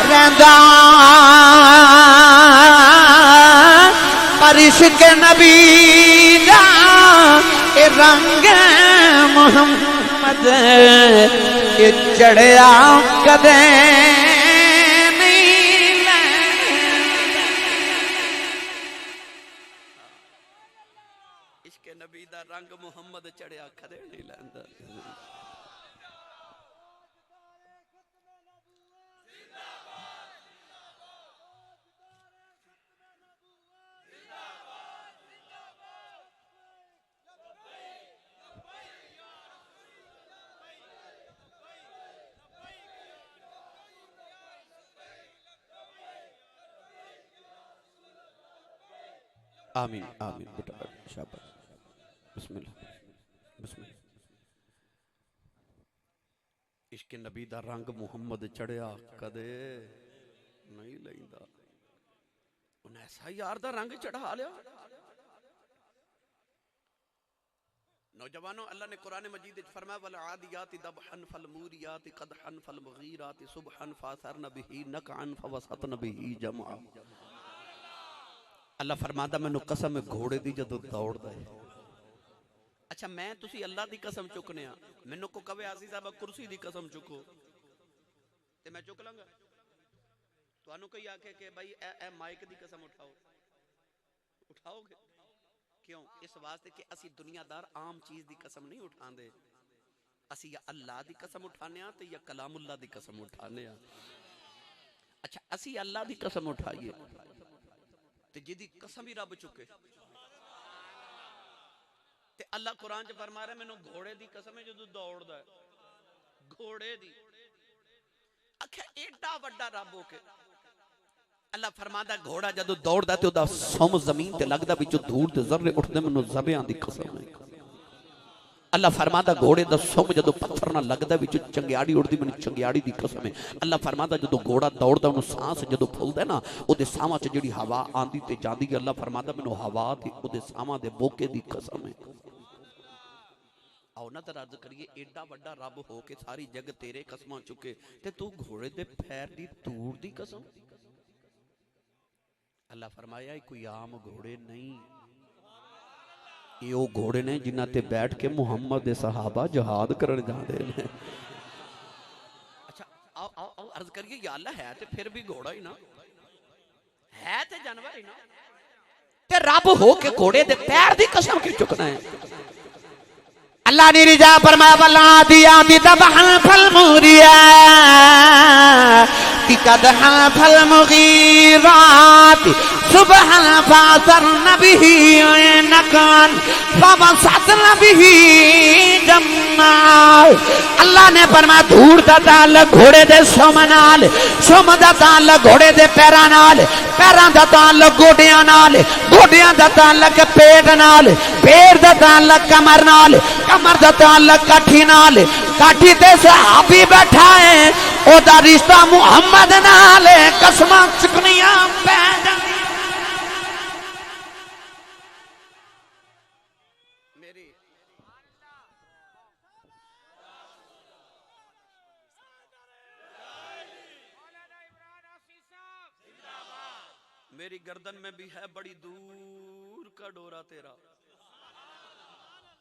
रैंदा पर इश्क नबी दा ए रंग मुहम्मद ए चढ़िया कदे नहीं इश्क नबी दा रंग मुहम्मद चढ़िया कदे नहीं लैंदा। आमीन आमीन बेटा शाबाश बिस्मिल्लाह बिस्मिल्लाह। इश्क नबी दा रंग मुहम्मद चढ़िया कदे नहीं लैंदा, उन्हें ऐसा यार दा रंग चढ़ा लिया। नौजवानों, अल्लाह ने कुरान मजीद में फरमाया वल आदियाति दबहन फल मूरियाति कदहन फल मुगीराति सुबहन फासरन बिही नकअन फवसतन बिही जमा। अल्लाह फरमांदा मैनू कसम है घोड़े दी जदों दौड़दा है। अच्छा मैं तुसी अल्लाह दी कसम चुकने आ, मैनू को कवे आसी साहब कुर्सी दी कसम चुको ते मैं चुक लांगा। तुहानू कोई आखे कि भाई ए माइक दी कसम उठाओ, उठाओगे? क्यों? इस वास्ते कि असी दुनियादार आम चीज दी कसम नहीं उठांदे, असी या अल्लाह दी कसम उठाने आ ते या कलामुल्लाह दी कसम उठाने आ। अच्छा असी अल्लाह दी कसम उठाइए ते जिदी कसम ही रब चुके ते अल्लाह कुरान च फरमा रहा मैनू घोड़े दी कसम है जदों दौड़दा है, घोड़े दी। आखिया एडा वड्डा रब हो के अल्लाह फरमांदा घोड़ा जदों दौड़दा ते ओदा सुम जमीन ते लगदा विचों धूड़ ते जर्रे उठदे मैनू ज़र्रियां दी कसम है। अल्लाह फरमांदा घोड़े दा सुम जदों पत्थर नाल लगदा विचों चंगियाड़ी उड़दी मैनू चंगियाड़ी दी कसम है। अल्लाह फरमांदा जदों घोड़ा दौड़दा ओनू सांस जदों फुलदा ना ओदे साहां च जिहड़ी हवा आंदी ते जांदी है, अल्लाह फरमांदा मैनू हवा ते ओदे साहां दे बोके दी कसम है। आओ ना तो अर्ज करिए एडा वड्डा रब हो के सारी जग तेरे कसमां चुके ते तू घोड़े दे पैर दी तूड़ दी कसम। अल्लाह फरमाया कोई आम घोड़े नहीं, ये वो घोड़े ने जिन्हां ते बैठ के मुहम्मद दे सहाबा जहाद करन जांदे ने। अच्छा आओ आओ आओ अर्ज करिए या अल्लाह है ते फिर भी घोड़ा ही ना, है ते जानवर ही ना, ते रब हो के घोड़े दे पैर दी कसम क्यों चुकना है? अल्लाह ने रिजा फरमाया वला दिया दबहन फल मूरिया कि कदहन फल मुगीरात सुबहन फासरन बिही नकन फवसतन बिही जम्मा। अल्लाह ने फरमाया धूड़ दा ताल्लुक घोड़े दे सुम नाल, सुम दा ताल्लुक घोड़े दे पैरां नाल, पैरां दा ताल्लुक गोडियां नाल, गोडियां दा ताल्लुक पेट नाल, पेट दा ताल्लुक कमर नाल, कमर दा ताल्लुक काठी नाल, काठी ते सहाबी बैठा है ओदा रिश्ता मुहम्मद नाल। कसमां चुकनियां पै जांदियां। मेरी मेरी गर्दन में भी है बड़ी दूर का डोरा तेरा।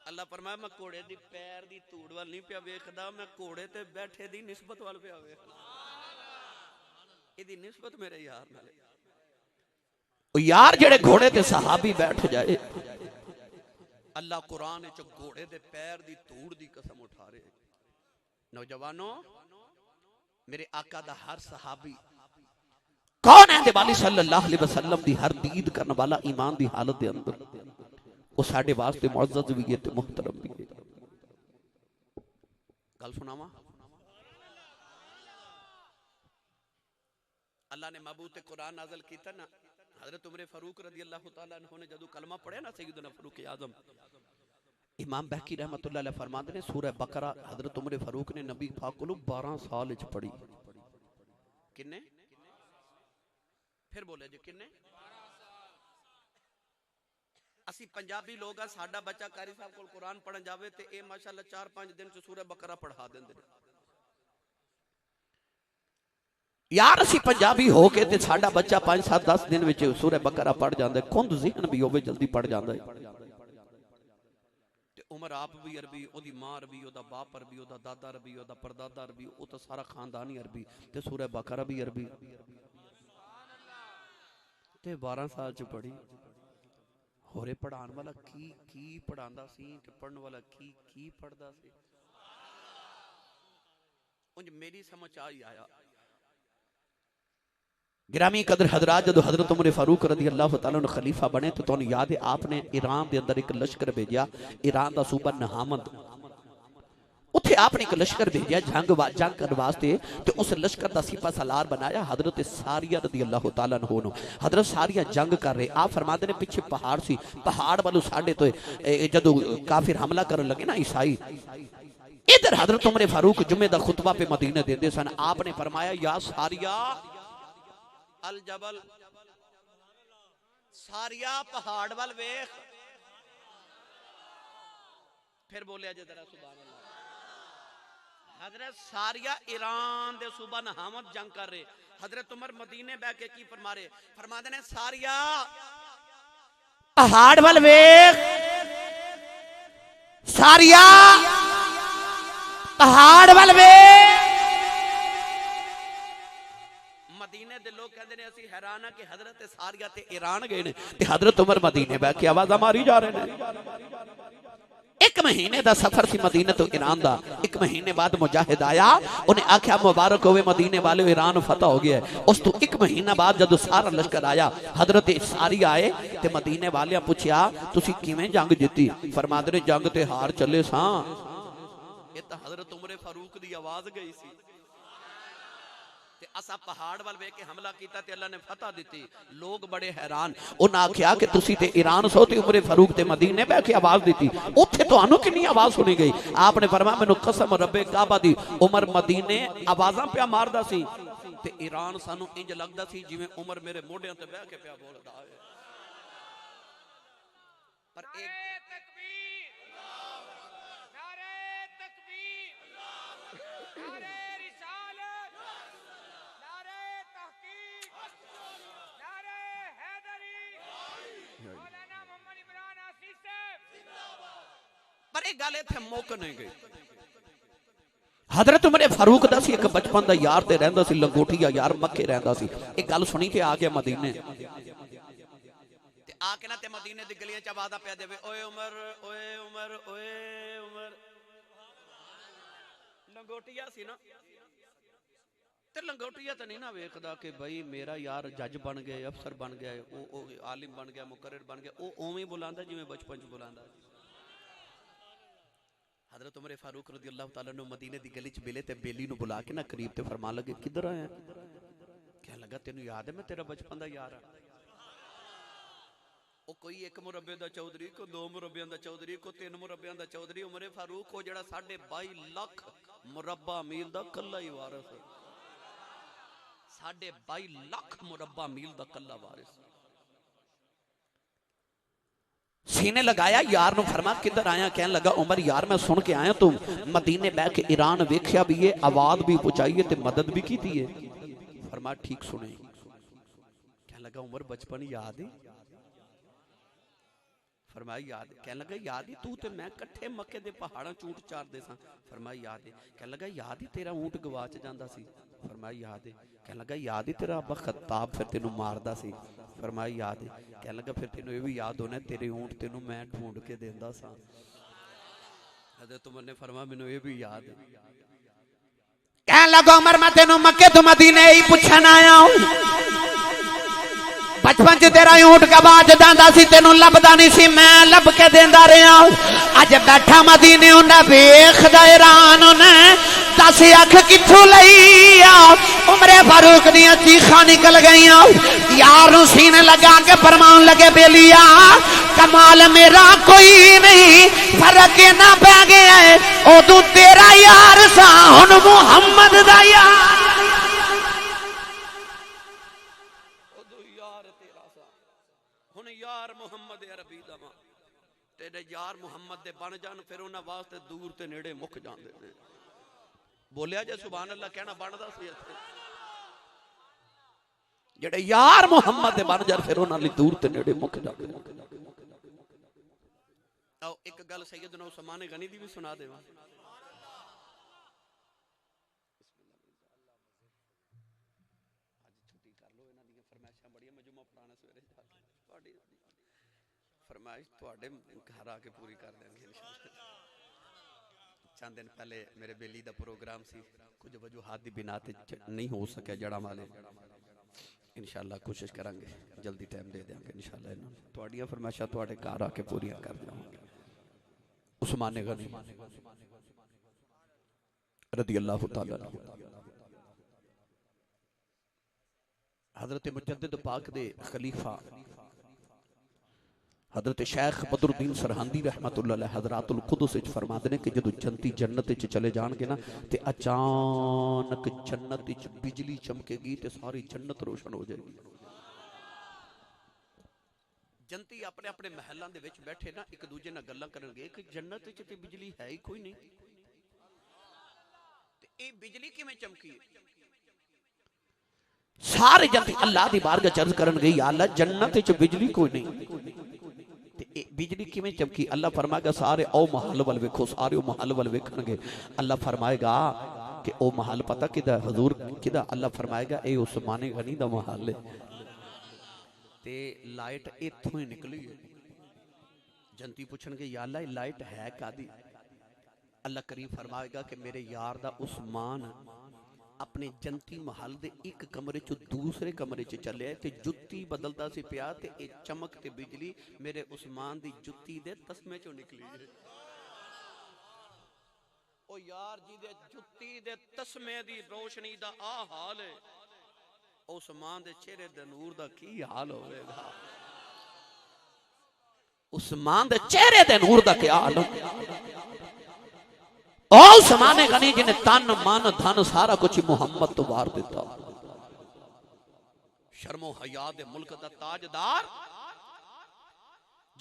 अल्लाह फरमाया मैं घोड़े दी पैर दी धूड़ वाल नहीं पिया वेखदा, मैं घोड़े ते बैठे दी निस्बत वाल पिया वेखदा। इहदी निस्बत मेरे यार नाल, ओ यार जेड़े घोड़े ते सहाबी बैठ जाए। अल्लाह कुरान च घोड़े दे पैर दी धूड़ दी कसम उठा रहे। नौजवानों, मेरे आका दा हर सहाबी कौन है? वाली सल्लल्लाहु अलैहि वसल्लम दी हर दीद करने वाला ईमान दी हालत दे अंदर वो साडे वास्ते मुअज़्ज़ज़ भी है ते मुहतरम भी है। गल सुनावा, अल्लाह ने महबूब ते कुरान नाज़िल कीता ना, हज़रत उमर फारूक रज़ी अल्लाह तआला अन्हु ने जदों कलमा पढ़िया ना सैयदना फारूक आज़म, इमाम बहकी रहमतुल्लाह अलैह फरमाते ने सूरह बकरा हज़रत उमर फारूक ने नबी पाक को 12 साल च पढ़ी। किन्ने? फिर बोले जी किन्ने? असी पंजाबी लोग आ, साडा बच्चा कारी साहब को कुरान पढ़न जावे ते ए माशाअल्लाह 4-5 दिन च सूरह बकरा पढ़ा देंदे ने। यार असी पंजाबी हो के ते साडा बच्चा 5-7-10 दिन विच सूरह बकरा पढ़ जांदा है, खुंद ज़हन भी होवे जल्दी पढ़ जांदा है। ते उमर आप भी अरबी, ओदी मां अरबी, ओदा बाप अरबी, ओदा दादा अरबी, ओदा परदादा अरबी, ओ तो सारा खानदान ही अरबी ते सूरह बकरा भी अरबी ते 12 साल च पढ़ी। होरे पढ़ाने वाला की पढ़ांदा सी ते पढ़ने वाला की पढ़दा सी। उंज मेरी समझ आई आया। गिरामी कदर हजरात, जदों हजरत उमर फारूक रज़ी अल्लाह तआला ने खलीफा बने तो तुहानूं याद है आपने ईरान के अंदर एक लश्कर भेजा। ईरान का सूबा नहामंद, उत्थे आपने एक लश्कर भेजा जंग करने वास्ते, तो उस लश्कर का सिपा सलार बनाया हजरत सारिया रदी अल्लाह तआला अन्हु नु। हजरत सारिया जंग कर रहे, आप फरमाते ने पिछे पहाड़ सी, पहाड़ वालों साढ़े तो जदों काफिर हमला करन लगे ना ईसाई, इधर हजरत उमर फारूक जुमे का खुतबा पे मदीने देते सन। आपने फरमाया या सारिया अल जबल, सारिया पहाड़ वाल वेख। फिर बोलिया जे जरा सुभान अल्लाह। हजरत सारिया ईरान दे सूबा नहावत जंग कर रहे, हजरत उमर मदीने बह के की फरमा रहे, फरमाते ने सारिया पहाड़ वाल वेख, सारिया पहाड़ वाल वेख। मदीने दे लोग कहते हैं असि हैरान है कि हजरत सारिया ते ईरान गए ने ते हजरत उमर मदीने बह के आवाज़ मारी जा रहे हैं। एक महीने का सफर सी मदीने तो ईरान का। एक महीने बाद मुजाहिद आया, उन्हें आख्या मुबारक होवे मदीने वाले, ईरान फतह हो गया। उस तो एक महीना बाद जब सारा लश्कर आया, हजरत सारी आए ते मदीने वाले पूछया तुसी किवें जंग जीती? फरमाते ने जंग ते हार चले सां। ये तो हजरत उमर फारूक दी आवाज गई सी ते असा पहाड़ वाल वेख के हमला कीता ते अल्लाह ने फतह दी। लोग बड़े हैरान, उन्हें आख्या कि तुसी ते ईरान सो ते उमर फारूक ते मदीने बह के आवाज दी, उत्थे तुहानू कितनी आवाज सुनी गई? आपने फरमाया मैनू कसम रब्बे काबा दी, उमर मदीने आवाज़ां पिया मारदा सी ते ईरान सानू इंज लगदा सी जिवें उमर मेरे मोढियां ते बह के पिया बोलदा है। पर एक पर एक गल इत्थे मुक नहीं गई। हजरत उमर फारूक दा सी एक बचपन दा यार ते रहिंदा सी, लंगोटिया यार मक्के रहिंदा सी। एक गल सुनी के आ गया मदीने ते आके ना ते मदीने दी गलियां च आवाज़ पै देवे, ओए उमर ओए उमर ओए उमर। लंगोटिया सी ना ते लंगोटिया तो नहीं ना वेखदा कि भाई मेरा यार जज बन गया, अफसर बन गया, ओ आलिम बन गया, मुकर्रिर बन गया, ओ उवें बुलांदा जिवें बचपन च बुलांदा। हजरत उमर फारूक रज़ी अल्लाह तआला अन्हु मदीने दी गली च मिले ते बेली नु बुला के ना करीब ते फरमान लगे किधर आया? कहने लगा तेनू याद है मैं तेरा बचपन दा यार हां। ओ कोई एक मुरब्बे दा चौधरी, को दो मुरब्बियां दा चौधरी, को तीन मुरब्बियां दा चौधरी। उमर फारूक को जेड़ा 22.5 लाख मुरब्बा मील दा कल्ला ही वारिस, 22.5 लाख मुरब्बा मील दा कल्ला वारिस। सीने लगाया यार नु, फरमा किधर आया? कहने लगा उमर यार मैं सुन के आया तुम मदीने बह के ईरान वेख्या भी है, आवाज भी पहुंचाई है ते मदद भी की है। फरमा ठीक सुने। कहने लगा उमर बचपन याद है? फरमाया याद है। कहने लगा याद ही तू ते मैं कट्ठे मक्के दे पहाड़ां च ऊंट चारदे सां। फरमाया याद है। कहने लगा याद ही तेरा ऊंट गवाच जांदा सी। फरमाया याद है। कहने लगा याद ही तेरा अब्बा खत्ताब फिर तेनू मारदा सी। फरमाया याद है। कहने लगा फिर तेनू ये भी याद होना तेरे ऊंट तेनू मैं ढूंढ के देंदा सा। हजरत उमर ने फरमाया मैनू ये भी याद है। कहने लगा उमर मैं तेनू मक्के तो मदीने ही पूछन आया हूं, बचपन च तेरा ऊंट गवाच जांदा सी, तेनू लभदा नहीं सी, मैं लब के देंदा रहा। अज बैठा मदीने उन्हें वेखदा ईरान ने दस अख किथों लई आ। उमर फारूक दियां चीखां निकल गईयां। यार नूं सीने लगा के फरमान लगे बेलिया कमाल मेरा कोई नहीं, फर्क ना पै गया है उदू तेरा यार सा हुण मुहम्मद दा यार। यार मुहम्मद अरबी दा तेरे यार मुहम्मद दे बन जान फिर उन्हां वास्ते दूर ते नेड़े मुक जांदे ने। बोलिया जे सुभान अल्लाह कहना बनदा सी इत्थे जेड़े यार मुहम्मद दे बन जान फिर उन्हां लई दूर ते नेड़े मुक जांदे ने। आओ एक गल सैयदना उस्मान गनी दी भी सुना देवां। फरमाइश तुहाडे घर आके पूरी कर देंगे इंशाअल्लाह। चंद दिन पहले मेरे बेली दा प्रोग्राम सी, कुछ वजूहात दी बिना ते नहीं हो सके जड़ा वाले। इंशाअल्लाह कोशिश करांगे जल्दी टाइम दे देंगे इंशाअल्लाह। इन्हां तुहाडियां फरमाइशां तुहाडे घर आके पूरी कर देवांगे। उस्मान गनी रदियल्लाहु ताला अन्हु। हजरत मुजद्दिद पाक दे खलीफा हजरत शेख बदरुद्दीन सरहंदी रहमतुल्लाह अलैह हजरातुल कुदस विच फरमाते हैं कि जदों जंती जन्नत विच चले जाणगे ना ते अचानक जन्नत विच बिजली चमकेगी ते सारी जन्नत रोशन हो जाएगी। जंती अपने अपने महलों दे विच बैठे ना एक दूजे नाल गल्लां करनगे कि जन्नत विच ते बिजली है ही कोई नहीं, ते ये बिजली किवें चमकी? सारे जंती अल्लाह दी बारगाह च अर्ज करनगे या अल्लाह जन्नत विच बिजली कोई नहीं, बिजली किवें चमकी? अल्लाह फरमाएगा सारे ओ महल वल वेखो, सारे ओ महल वल वेखणगे। अल्लाह फरमाएगा कि ओ महल पता किदा हजूर किदा? अल्लाह फरमाएगा ए उस्माने गनी दा महल है ते लाइट इत्थों ही निकली है। जंती पुछणगे या अल्लाह लाइट है कादी? अल्लाह करीम फरमाएगा कि मेरे यार दा उस्मान अपने जंती महल दे एक कमरे चो दूसरे कमरे च चले ते जुत्ती बदलता सी पिया ते ए चमक ते बिजली मेरे उस्मान दी जुत्ती दे तस्मे चो निकली है। ओ यार जी दे जुत्ती दे तस्मे दी रोशनी दा आ हाल है, उस्मान दे चेहरे दे नूर दा की हाल होवेगा? उस्मान दे चेहरे दे नूर दा क्या हाल होगा? ओ समाने गनी जिन्हें तन मन धन सारा कुछ मुहम्मद तो वार दिता, शर्मो हया दे मुल्क दा ताजदार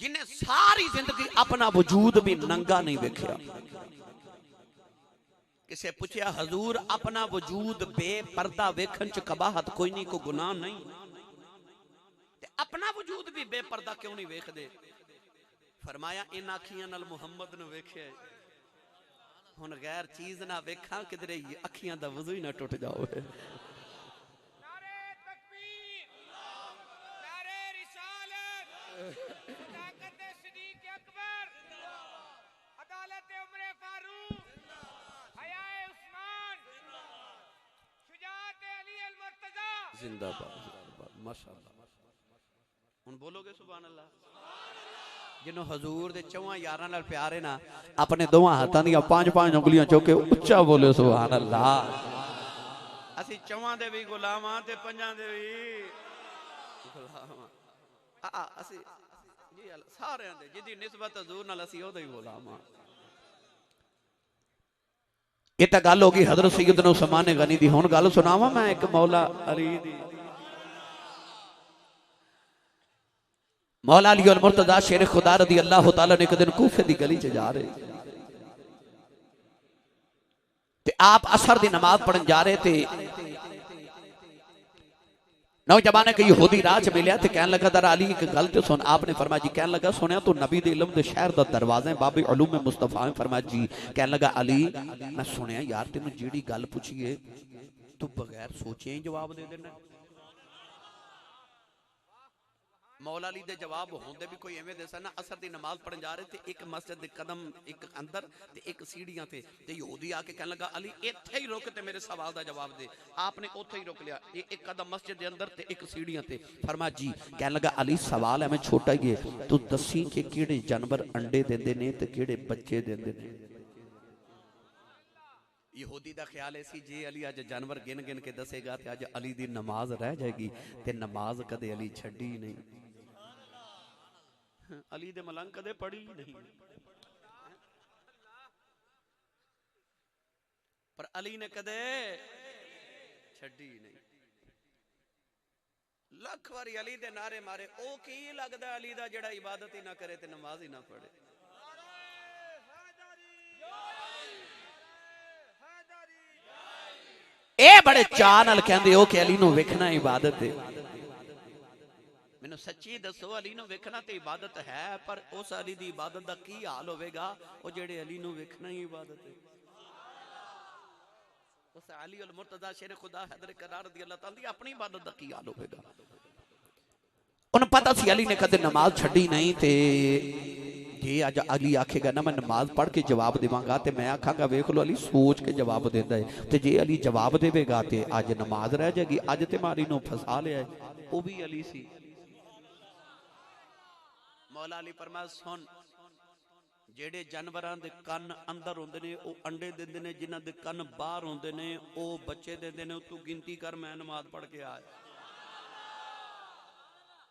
जिन्हें सारी जिंदगी अपना वजूद भी नंगा नहीं वेख्या। किसे पूछया हजूर अपना वजूद बेपर्दा वेखन च कबाहत कोई नहीं, को गुनाह नहीं, ते अपना वजूद भी बेपर्दा क्यों नहीं वेखदे? फरमाया इन अखियां नाल मुहम्मद नु वेख्या, हुन गैर चीज ना वेखा किधरे अखियां दा वजू ही ना टूट जाओ। नारे तकबीर, नारे रिसालत, ताकत सिद्दीक अकबर, अदालत उमर फारूक, हयाए उस्मान, शुजाअत अली अल मुर्तजा जिंदाबाद जिंदाबाद माशाअल्लाह। हुन बोलोगे सुभान अल्लाह? जिन्हों हजूर दे चौहां यारां नाल प्यार है ना, अपने दोवां हाथां दी पांच पांच उंगलियां चुक के उच्चा बोले सुभान अल्लाह। असी चौहां दे भी गुलाम हां ते पंजां दे भी गुलाम हां। असी जी सारे दे जिदी निस्बत हजूर नाल असी ओदा ही गुलाम हां। ये तां गल हो गई हजरत सैयदना उस्मान गनी दी। हुन गल सुनावां मैं एक मौला अली दी। मौला अली और मुर्तजा शेर खुदा रदी अल्लाह तआला ने एक दिन कूफे दी गली च जा रहे ते आप असर दी नमाज पढ़न जा रहे थे। नौजवान ने कही यहूदी राह च मिलिया ते कहने लगा दर अली एक गल ते सुन। आपने फरमाया जी। कहने लगा सुनिया तू नबी दे इल्म दे शहर दा दरवाजा है बाबे उलूम मुस्तफा है। फरमाया जी। कहने लगा अली मैं सुनिया यार तेनू जेड़ी गल पूछिए तू बगैर सोचे ही जवाब दे देना। मौला अली दे जवाब होंदे भी कोई एवें दसा ना। असर दी नमाज पढ़न जा रहे थे, एक मस्जिद दे कदम एक अंदर ते एक सीढ़ियां थे ते यहूदी आके कहने लगा अली इत्थे ही रुक ते मेरे सवाल दा जवाब दे। आपने उत्थे ही रोक लिया, ये एक कदम मस्जिद दे अंदर ते एक सीढ़ियां थे। फरमाया जी। कहने लगा अली सवाल है मैं छोटा ही है, तू दसी कि किहड़े जानवर अंडे देंदे ने ते किहड़े बच्चे देंदे ने। यहूदी दा ख्याल ऐसी जे अली अज जानवर गिन गिन के दसेगा ते अज अली दी नमाज रह जाएगी ते नमाज कदे अली छड्डी नहीं। अली दे मलंग कदे पढ़ी नहीं, पर अली ने कदे छड्डी नहीं। लख वारी अली दे नारे मारे। ओ की लगदा अली दा जेड़ा इबादत ही ना करे ते नमाज ही ना पढ़े। ए बड़े चाह नाल कहंदे हो कि अली नूं वेखना इबादत है। मैनू सच्ची दसो अली नूं वेखना ते इबादत है, पर उस अली दी इबादत दा की हाल होवेगा ओ जेड़े अली नूं वेखना ही इबादत है। उस अली अल मुर्तजा शेर खुदा हैदर करार रज़ी अल्लाह तआला दी अपनी इबादत दा की हाल होवेगा। उन्हें पता सी अली ने कदे नमाज छड्डी नहीं ते जे अज अली आखेगा ना मैं नमाज पढ़ के जवाब देवांगा ते मैं आखांगा वेख लो अली सोच के जवाब देंदा है। ते जे अली जवाब देवेगा ते अज नमाज रह जाएगी। अज ते मारी नूं फसा लिया है, वो भी अली सी। मौला अली फरमाया सुन ਜਿਹੜੇ ਜਾਨਵਰਾਂ ਦੇ ਕੰਨ ਅੰਦਰ ਹੁੰਦੇ ਨੇ ਉਹ ਅੰਡੇ ਦਿੰਦੇ ਨੇ, ਜਿਨ੍ਹਾਂ ਦੇ ਕੰਨ ਬਾਹਰ ਹੁੰਦੇ ਨੇ ਉਹ ਬੱਚੇ ਦਿੰਦੇ ਨੇ। ਤੂੰ ਗਿਣਤੀ ਕਰ, ਮੈਂ ਨਮਾਜ਼ ਪੜ੍ਹ ਕੇ ਆਇਆ।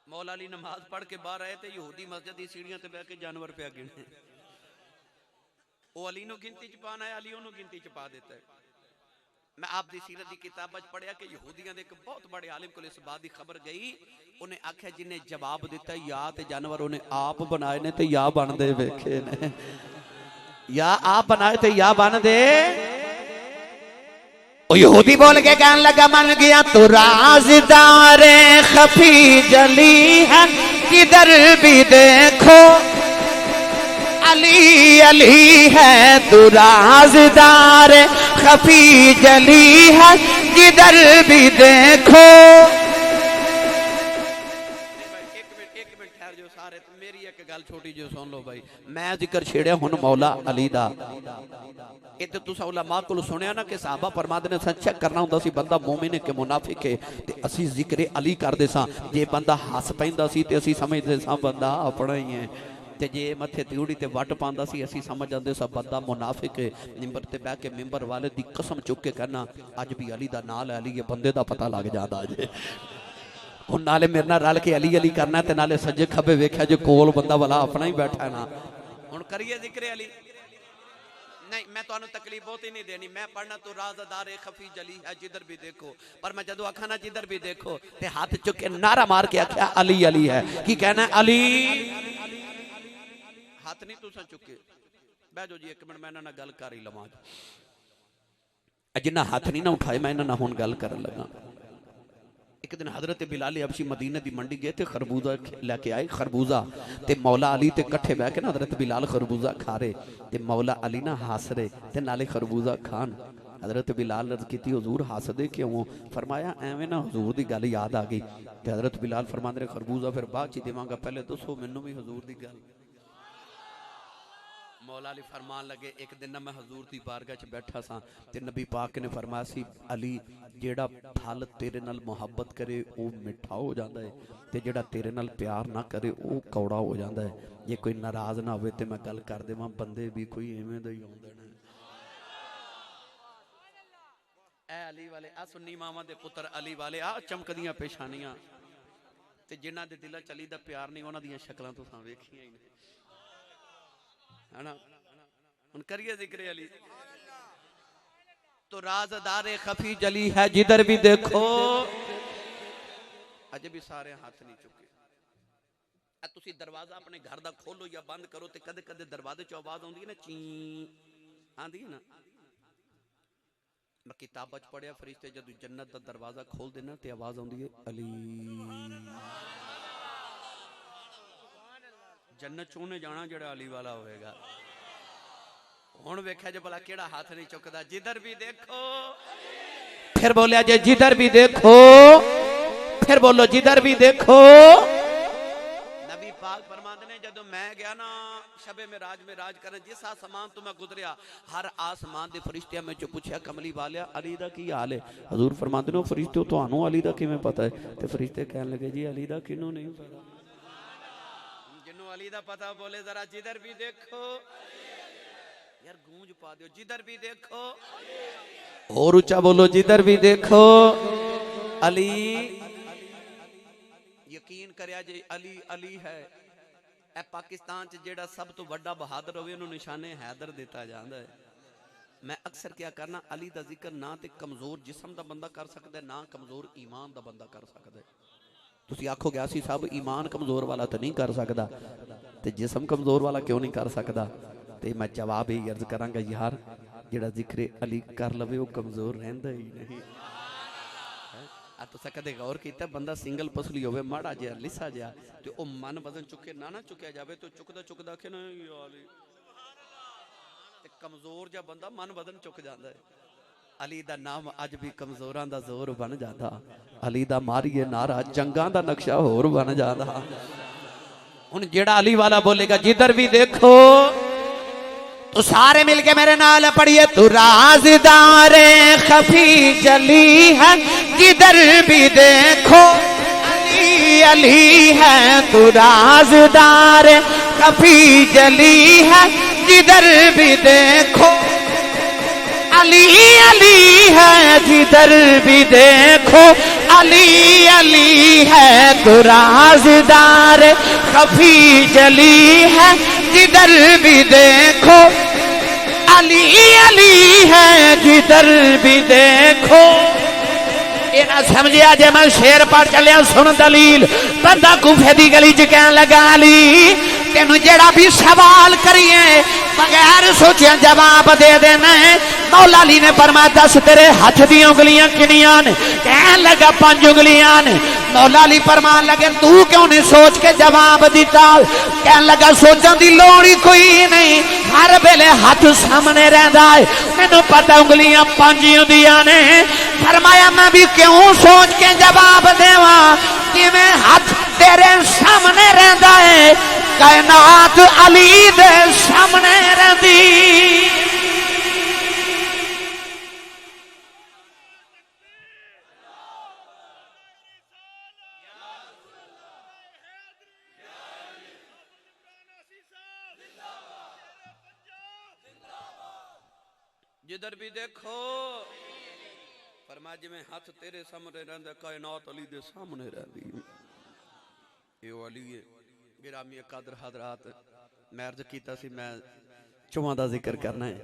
मौला अली नमाज पढ़ के बाहर आए तो यहूदी मस्जिद की सीढ़ियां ते बह के जानवर पे गिने। वो अली नूं गिनती च पाना है, अली उन्होंने गिनती च पा देता है। मैं आपकी सीरत की किताब पढ़िया कि यहूदियों के एक बहुत बड़े आलिम को इस बात की खबर गई। उन्हें आख्या जिन्हें जवाब दिता या तो जानवर उन्हें आप बनाए ने तो या बनते वेखे ने, या आप बनाए तो या बनते। यहूदी बोल के कहने लगा मन गया तो राज़दार खफी जली है, किधर भी देखो अली अली है। तो राज़दार खफी जली है, किधर भी देखो। एक मिनट ठहर जो सारे, मेरी एक गल छोटी जो सुन लो भाई। मैं जिक्र छेड़िया हुण मौला अली दा। इत्थे तुसां उलमा कोल सुनिया ना कि सहाबा फरमांदे ने चेक करना हुंदा सी बंदा मोमिन है कि मुनाफिक है, ते असी जिक्र अली करदे सां। जे बंदा हस पैंदा सी ते असी समझदे सां बंदा अपना ही है, ते जे मथे त्यूड़ी ते वट पांदा सी असी समझ जांदे सां बंदा मुनाफिक है। मिंबर ते बैठ के मिंबर वाले दी कसम चुक के कहना अज भी अली दा नाल है, अली ये बंदे दा पता लग जांदा जे। हुण नाले मेरे नाल रल के अली अली करना ते नाले सज्जे खब्बे वेख्या जो कोल बंदा वाला अपना ही बैठा है ना। हुण करिए जिक्र अली। नहीं मैं तो तकलीफ बहुत ही नहीं देनी। मैं पढ़ना तो राज़दार खफी जली है जिधर भी देखो, पर मैं जदों आखा ना जिधर भी देखो ते हाथ चुक के नारा मार के आख्या अली अली है। की कहना अली, हाथ नहीं तुसा चुके। बह जाओ जी एक मिनट, मैं इन्हां नाल गल कर ही लवां। जिन्हां हाथ नहीं ना उठाए मैं इन्हां नाल हुण गल करन लगा। एक दिन हजरत बिलाल हबशी मदीने की मंडी गए थे, खरबूजा लैके आए। खरबूजा ते मौला अली ते कट्ठे बह के ना हजरत बिलाल खरबूजा खा रहे ते मौला अली ना हस रहे ते नाले खरबूजा खान। हजरत बिलाल अर्ज की हुजूर हसदे क्यों? फरमाया एवें ना हुजूर की गल याद आ गई। ते हजरत बिलाल फरमांदे ने खरबूजा फिर बाद च देवांगा, पहले दसो मैनू भी हुजूर की गल। मौला अली फरमान लगे एक दिन ना मैं हजूर की बारगाह च बैठा सा ते नबी पाक ने फरमाया सी अली जेड़ा फल तेरे नाल मुहब्बत करे वो मिठा हो जाता है, ते जेड़ा तेरे नाल प्यार ना करे वो कौड़ा हो जाता है। जे कोई नाराज ना होवे ते मैं गल कर देवां बंदे भी कोई इवें दा ही होंदे ने। ऐ अली वाले आ सुन्नी मामा दे पुत्र अली वाले आ चमकदियां पेशानियां ते जिन्हां दे दिलां च अली दा प्यार नहीं उन्हां दियां शक्लां तुसां वेखियां ही नहीं है ना। हुण करिए जिक्र अली। तो राज़दार खफी जली है जिधर भी देखो। अजे भी सारे हाथ नहीं चुके। तुसी दरवाजा अपने घर दा खोलो या बंद करो ते कदे कदे दरवाजे च आवाज आउंदी है ना, ची आंदी है ना। मैं किताब च पढ़िया फरिश्ते जदों जन्नत दा दरवाजा खोल देना ते आवाज आउंदी है अली। जन्नत च उन्हें जाना जेड़ा अली वाला होएगा। हुण वेख्या जे भला केड़ा हाथ नहीं चुकदा। जिधर भी देखो, फिर बोलिया जे जिधर भी देखो, फिर बोलो जिधर भी देखो। नबी पाक फरमांदे ने जदों मैं गया ना शबे में राज करन, जिस आसमान तो मैं गुजरिया हर आसमान दे फरिश्तियां में जो पूछया कमली वालिया अली दा की हाल है? हजूर फरमांदे ने फरिश्ते तुहानू अली दा किवें पता है? ते फरिश्ते कहन लगे जी अली दा किनू नहीं पता। अली दा पता बोले जरा जिधर भी देखो। यार गूंज पा दो जिधर भी देखो, और ऊंचा बोलो जिधर भी देखो अली। यकीन करया जे अली अली है। ए पाकिस्तान च जेड़ा सब तो बड़ा बहादुर होवे उन्हें निशाने हैदर दिता जाता है। मैं अक्सर क्या करना अली दा जिक्र ना ते कमजोर जिस्म दा बंदा कर सकता है, ना कमजोर ईमान दा बंदा कर सकता है। तुसी आखोगे आसी साहब ईमान कमजोर वाला तो नहीं कर सकता ते जिस्म कमजोर वाला क्यों नहीं कर सकता? ते मैं जवाब ही अर्ज करांगा यार जेड़ा जिक्र अली कर लवे वो कमजोर रहिंदा ही नहीं। तुसा कदे गौर कीता बंदा सिंगल पसली होवे माड़ा जिहा लिसा जिहा ते ओ मन वजन चुके ना चुकया जावे तो चुकदा चुकदा के ना अली ते कमजोर जिहा बंदा मन वजन चुक जांदा है। अली दा नाम अज भी कमजोरां दा जोर बन जाता। अली दा मारिए नारा जंगां दा नक्शा होर बन जाता। हुण जेड़ा अली वाला बोलेगा जिधर भी देखो, तो सारे मिलके मेरे नाल पढ़िए तू राज़दार खफी जली है जिधर भी देखो अली अली है। तू राज़दार खफी जली है जिधर भी देखो अली अली है, जिधर भी देखो अली अली है, तो राज़दार कभी जली है, जिधर भी देखो अली अली है, जिधर भी देखो। ये ना समझिया जे मैं शेर पढ़ चलिया, सुन दलील। बंदा कूफे दी गली च कहन लगा अली तेनू जेड़ा भी सवाल करिए बगैर सोचे जवाब दे देना है। मौला अली ने फरमाया दस तेरे हाथ दी उंगलियां किनियां ने? कहन लगा 5 उंगलियां ने। मौला अली फरमान लगे तू क्यों नहीं सोच के जवाब दिता? कहन लगा सोचन दी लोड़ ही कोई नहीं, हर वेले हाथ सामने रहंदा है, मैनू पता उंगलियां 5 होंदियां ने। फरमाया मैं भी क्यों सोच के जवाब देवा, किवें हाथ तेरे सामने रहंदा है, कायनात अली दे सामने रहंदी। जिधर भी देखो फरमाया जिवें हाथ तेरे सामने रहंदा, कायनात अली दे सामने रहंदी। ये अली है गिरामी कादर हजरात। मैं अर्ज कीता सी मैं चुमां दा जिक्र करना है,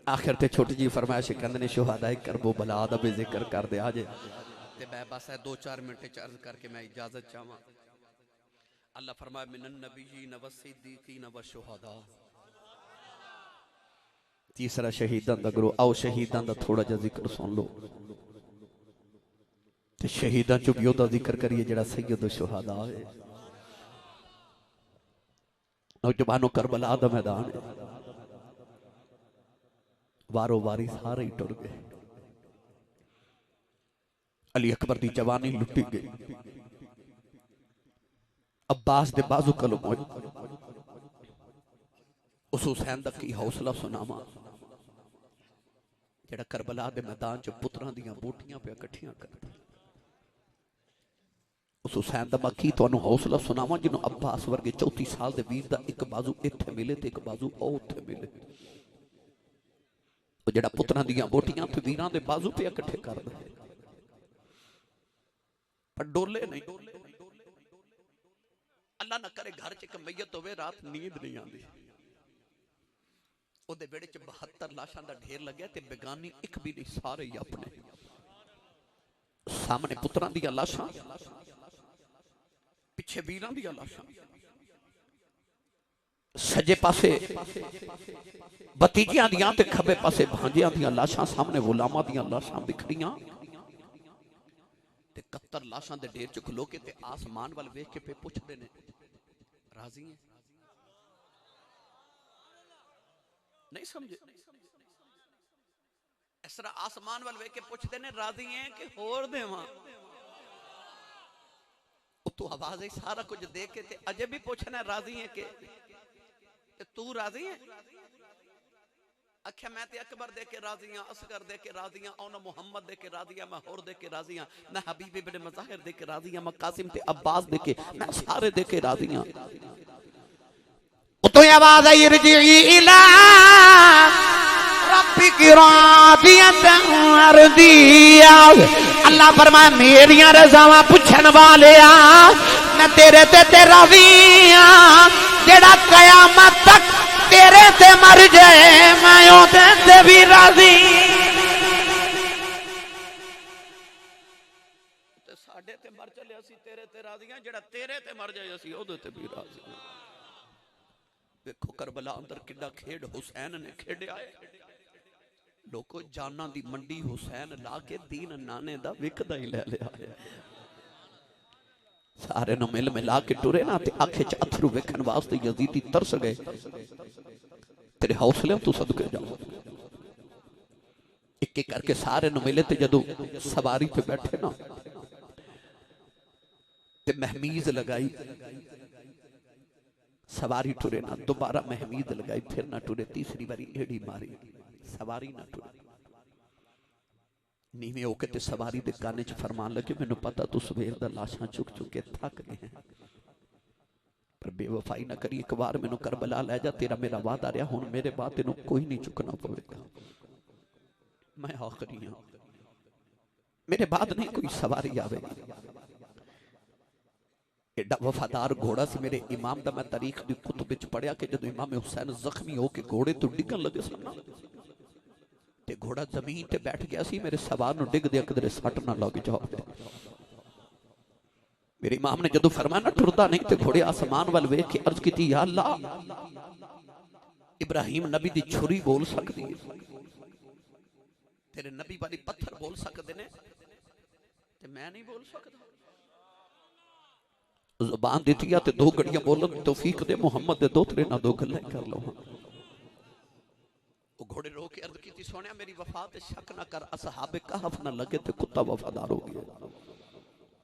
आखिर ते छोटी जी फरमाइश कहंदे ने शुहादा करबो बला दा भी जिक्र कर दे आज ते मैं बस 2-4 मिनट अर्ज करके मैं इजाजत चाहां। अल्लाह फरमाया मिनन नबीयीन वस्सिद्दीकीन वशुहदा। तीसरा शहीदां दा गुरु। आओ शहीदां दा थोड़ा जा जिक्र सुन लो ते शहीदां चों भी ओहदा जिक्र करिए जेड़ा सैयद शुहदा है। नौजवानों करबला दा मैदान है, वारो वारी सारे ही टुर गए। अली अकबर दी जवानी लुटी गई, अब्बास दे बाजू कलम होए। उस हुसैन दा की हौसला सुनावा जेड़ा करबला दे मैदान च पुत्रां दियां बोटियां पे इकट्ठियां करदा। उस हुसैन दा बाकी तुहानू हौसला सुनावा जिन्हों अब्बास वर्गे 34 साल दे वीर दा एक बाजू इत्थे मिले ते एक बाजू उत्थे मिले। वो जेड़ा पुत्रां दियां बोटियां ते वीरां दे बाजू पे इकट्ठे करदा पर डोले नहीं। अल्लाह ना करे घर च एक मैयत होवे रात नींद नहीं आंदी, ओदे बेड़े च 72 लाशां दा ढेर लग्या ते बेगानी एक भी नहीं, सारे ही अपने सामने पुत्रां दियां लाशां, पिछे वीरां दियां लाशां, सजे पासे भतीजियां दियां ते खब्बे पासे भांजियां दियां लाशां, सामने गुलामां दियां लाशां बिखरियां ते 71 लाशां दे ढेर च खलो के ते आसमान वाल वेख के पे पुछदे ने राजी है? नहीं समझे? इस तरह आसमान वाल वेख के पुछदे ने राजी है कि होर देवां? तू आवाज है सारा कुछ देख के ते अजे भी पूछना राजी है के ते तू राजी है? आख्या मैं ते अकबर दे के राजी हां, असगर दे के राजी हां, औना मुहम्मद दे के राजी हां, मैं होर दे के राजी हां, मैं हबीब इब्ने मज़ाहिर दे के राजी हां, मैं कासिम ते अब्बास दे के, मैं सारे दे के राजी हां। तो आवाज आई रजी इला रब्बिक रादियतन अर्दिया। अल्लाह फरमाया मेरियां रज़ावां पुछन वालिया मैं तेरे ते राजी हां, जेड़ा कयामत तक तेरे ते मर जाए मैं ओदे ते भी राजी। ते साडे ते मर चले असी तेरे ते राजी हां, जेड़ा तेरे ते मर जाए असी ओदे ते भी राजी हां। देखो करबला अंदर किड्डा खेड हुसैन ने खेडिया है। लोगों जाना दी मंडी हुसैन ला के दीन नाने दा विकदा ही ले लिया है। सारे नु मिल मिला के टुरे ना ते आंखें च अथरू वेखण वास्ते यजीदी तरस गए। तेरे हौसले तू सदके जाओ। एक एक करके सारे नु मिले ते जदों सवारी पे बैठे ना ते महमीज लगाई, सवारी टुरे ना, दोबारा महमीद लगाई, फिर ना टुरे, तीसरी बारी एड़ी मारी, सवारी ना टुरे। नीवे होके ते सवारी दे काने च फरमान लगे मैनू पता तू सवेर दा लाशां चुक चुक के थक गए हैं, पर बेवफाई ना करी, एक बार मैनू करबला लै जा, तेरा मेरा वादा रहा, हुण मेरे बाद तेनू कोई नहीं चुकना पवेगा, मैं आखिरी हां, मेरे बाद नहीं कोई सवारी आवेगी। एडा वफादार घोड़ा से मेरे इमाम दा मैं तारीख दी कुतुब विच पढ़िया कि जदों इमाम हुसैन जख्मी होके घोड़े तो डिगन लगे सन ते घोड़ा जमीन ते बैठ गया सी, मेरे सवार नूं डिगदे किधरे सट ना लग जावे। मेरे इमाम ने जदों फरमाया ना टुरदा नहीं ते घोड़े आसमान वाल वेख के अर्ज कीती, या अल्लाह इब्राहिम नबी दी छुरी बोल सकदी है, तेरे नबी वाली पत्थर बोल सकते ने ते मैं नहीं बोल सकता। जुबान दी थी ते दो घड़ियां बोलन तौफीक दे, मुहम्मद दे दो तेरे ना दो गल्लां कर लो। वो घोड़े रो के अर्ज की, सोनिया मेरी वफा ते शक ना कर, असहाबे कहफ ना लगे ते कुत्ता वफादार हो गया,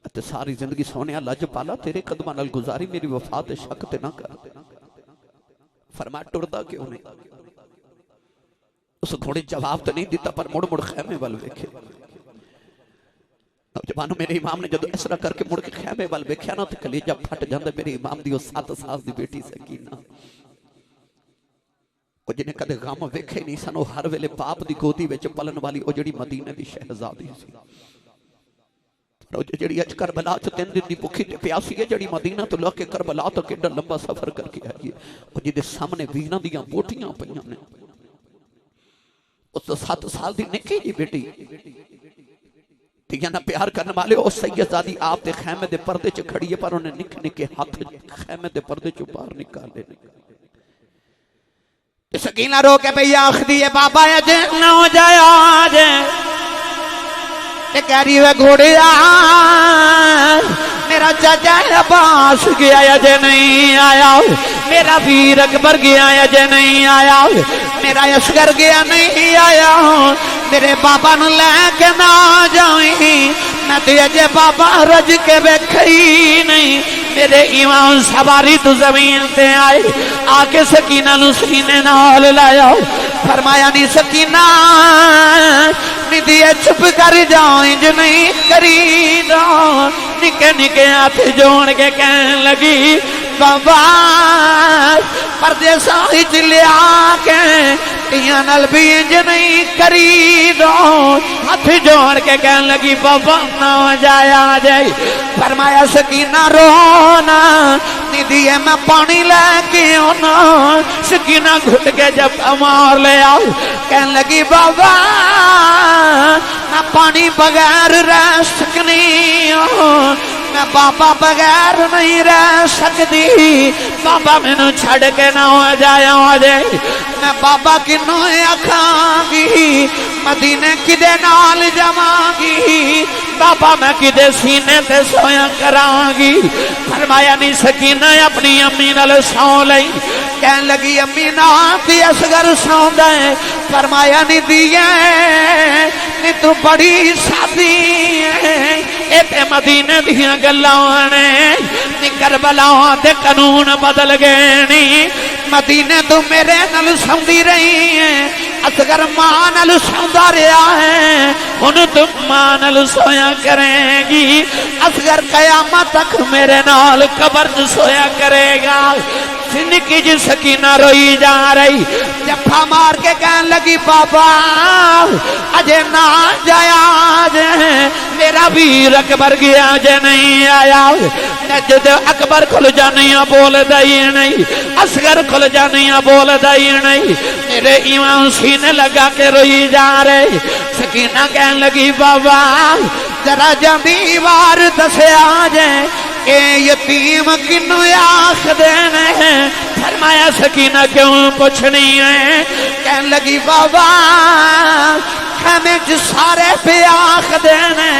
ते सारी जिंदगी सोनिया लज पाला तेरे कदमां नाल गुजारी, मेरी वफा ते शक ते ना कर। फरमाया टुरदा क्यों नहीं? उस घोड़े जवाब तो नहीं दिता पर मुड़ मुड़ खैमे वाल वेखे। नौजवानों मेरे इमाम ने जब इस तरह करके मुड़ के खैमे वाल वेख्या ना तो कलेजा फट जाता। मेरे इमाम दी 7 साल की बेटी सकीना, वो जिन्हें कदे गम वेखे नहीं सन, हर वेले पाप की गोदी विच पलन वाली वो जिहड़ी मदीने की शहजादी सी, जिहड़ी अज करबला च 3 दिन की भुखी ते प्यासी है, जिहड़ी मदीना तो लग के करबला तो कितना लंबा सफर करके आई है, वो जिहदे सामने वीरां दीयां बोटियां पईयां ने। उस 7 साल की निक्की जी बेटी ना प्यार करने वाले उस सैयदजादी आप दे खैमे दे पर्दे च खड़ी है, पर उन्हें निक्के निक्के हाथ खैमे दे पर्दे चो बाहर निकाले। सकीना रो के भैया आखदी है बाबा अज ना हो जाया आज, कह रही है घोड़े मेरा चाचा अब्बास गया अजय नहीं आया, मेरा वीर अकबर गया अजय नहीं आया, मेरा असगर गया नहीं आया, मेरे बाबा नूं लैके ना जाई, मैं ते अजय बाबा रज के वेखी नहीं। मेरे इमाम सवारी तू जमीन ते आए, आके सकीना नूं सीने नाल लाया, फरमाया नी सकीना निधिए चुप कर जाओ, इंज नहीं करी दो। निके निके हाथ जोड़ के कहन लगी बाबा परदेसा विच लिया के तियां नाल भी इंज नहीं करी दो। हाथ जोड़ के कहन लगी बाबा ना जाया जाए। फरमाया सकीना रोना निधिए मैं पानी लेके आना। सकीना घुट के जब मार ले आओ, कहन लगी बाबा मैं पानी बगैर रह सकनी, मैं बाबा बगैर नहीं रह सकती। बाबा मैनू छड़ के ना हो जाया जाए, मैं बाबा किनू आखांगी, मदीने किदे नाल जावांगी, बाबा मैं किदे सीने ते सोया करांगी। फरमाया नी सकीना अपनी अम्मी नाल सौ लई। कहन लगी अम्मी ना ती असगर सौंदा है। फरमाया नी दिए नी तू बड़ी सादी है, ए ते मदीने दियां गल्लां ने, नी करबला दे कानून बदल गए नी। मदीने तू मेरे नाल सौंदी रही है, असगर मां नाल सौंदा रहा है, हुण तू मां नाल सोया करेगी। असगर कयामत तक मेरे नाल कबर च सोया करेगा। निकी जी सकीना रोई जा रही, जफा मार के कहन लगी बाबा अजय ना जाया जे, मेरा वीर अकबर गया अजय नहीं आया। जद अकबर खुल जानिया बोल दई नहीं, असगर खुल जानिया बोल दई नहीं। मेरे इमाम सीने लगा के रोई जा रहे। सकीना कहन लगी बाबा जरा जमी वार दसिया जे ए यतीम किनू आखदे ने। फरमाया सकीना क्यों पुछनी है? कहन लगी बाबा खैमे च सारे पे आखदे ने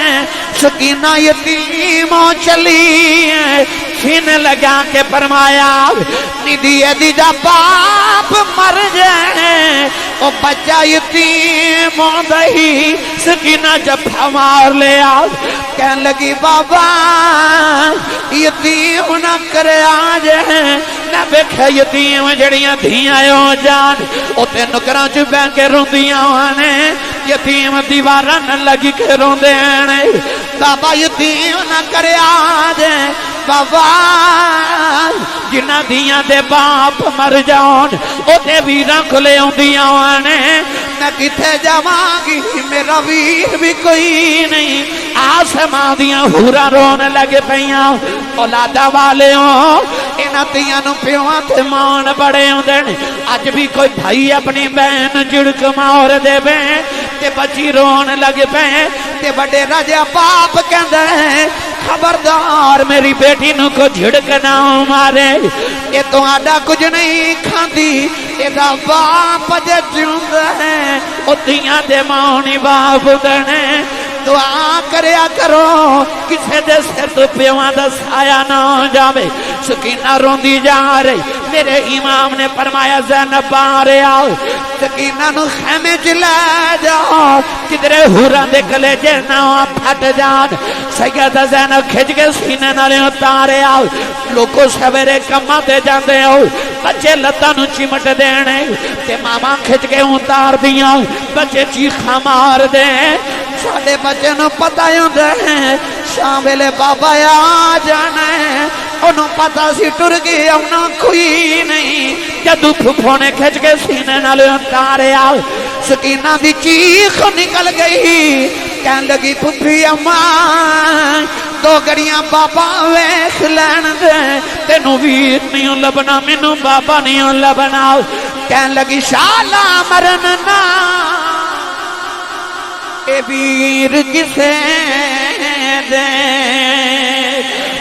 सकीना यतीम चली है। सीने लगा के फरमाया निधि दी जा बाप मर जाए, ओ बच्चा यतीम दही। सकीना जफा मार ले आओ, कहन लगी बाबा यतीम ना करे आज, ना वेख्या यतीम जड़ियां धियां हो जान उते नुकरां च बह के रोंदियां ने, यतीम दीवारां न लगी के रोंदे ने। बाबा यतीम ना करे आज, बाबा जिन्हां दियां दे बाप मर जान ओते वीरां कोले आउंदियां ने मैं किथे जावांगी मेरा वीर भी कोई नहीं आसमां दियां हूरां रोन लग पईयां औलादा वालेओ इन्हां तियां नूं प्योआं ते मान बड़े आउंदे ने अज भी कोई भाई अपनी बहन झिड़क मार देवे ते बच्ची रोन लग पे ते बड़े राजा बाप कहंदा है खबरदार मेरी बेटी नूं को झिड़क ना मारे ये तुहाडा कुछ नहीं खांदी एदा बाप जे जिंदा है ओ तियां दे मां नी बाप दने दुआ करया करो किसे दे सिर तो प्योआं दा साया ना जावे सकीना रोंदी जा रही मेरे इमाम ने फरमाया ज़ैनब बाहर आओ सकीना नूं खेमे च ले जाओ किधरे हुरां दे कलेजे ना फट जान सैयदा ज़ैनब खिच के सीने नाल उतारे आओ लोको सवेरे कम्मां ते जांदे हो बच्चे लत्तां नूं चिमट देने ते मामा खिच के उतार दियां बच्चे चीखा मार दे साडे बच्चे नूं पता हुंदा है शाम वेले बाबा आ जाना है ओनू पता सी टुर गए आना कोई नहीं जदू फुफो ने खिच के सीने नाल उतारिया सकीना दी चीख निकल गई कहन लगी फुफी अम्मा दो घड़ियां बाबा वेख लैन दे तेनू वीर नहीं लभना मैनू बाबा नहीं लभना कहन लगी शाला मरन ना ए वीर किसे दे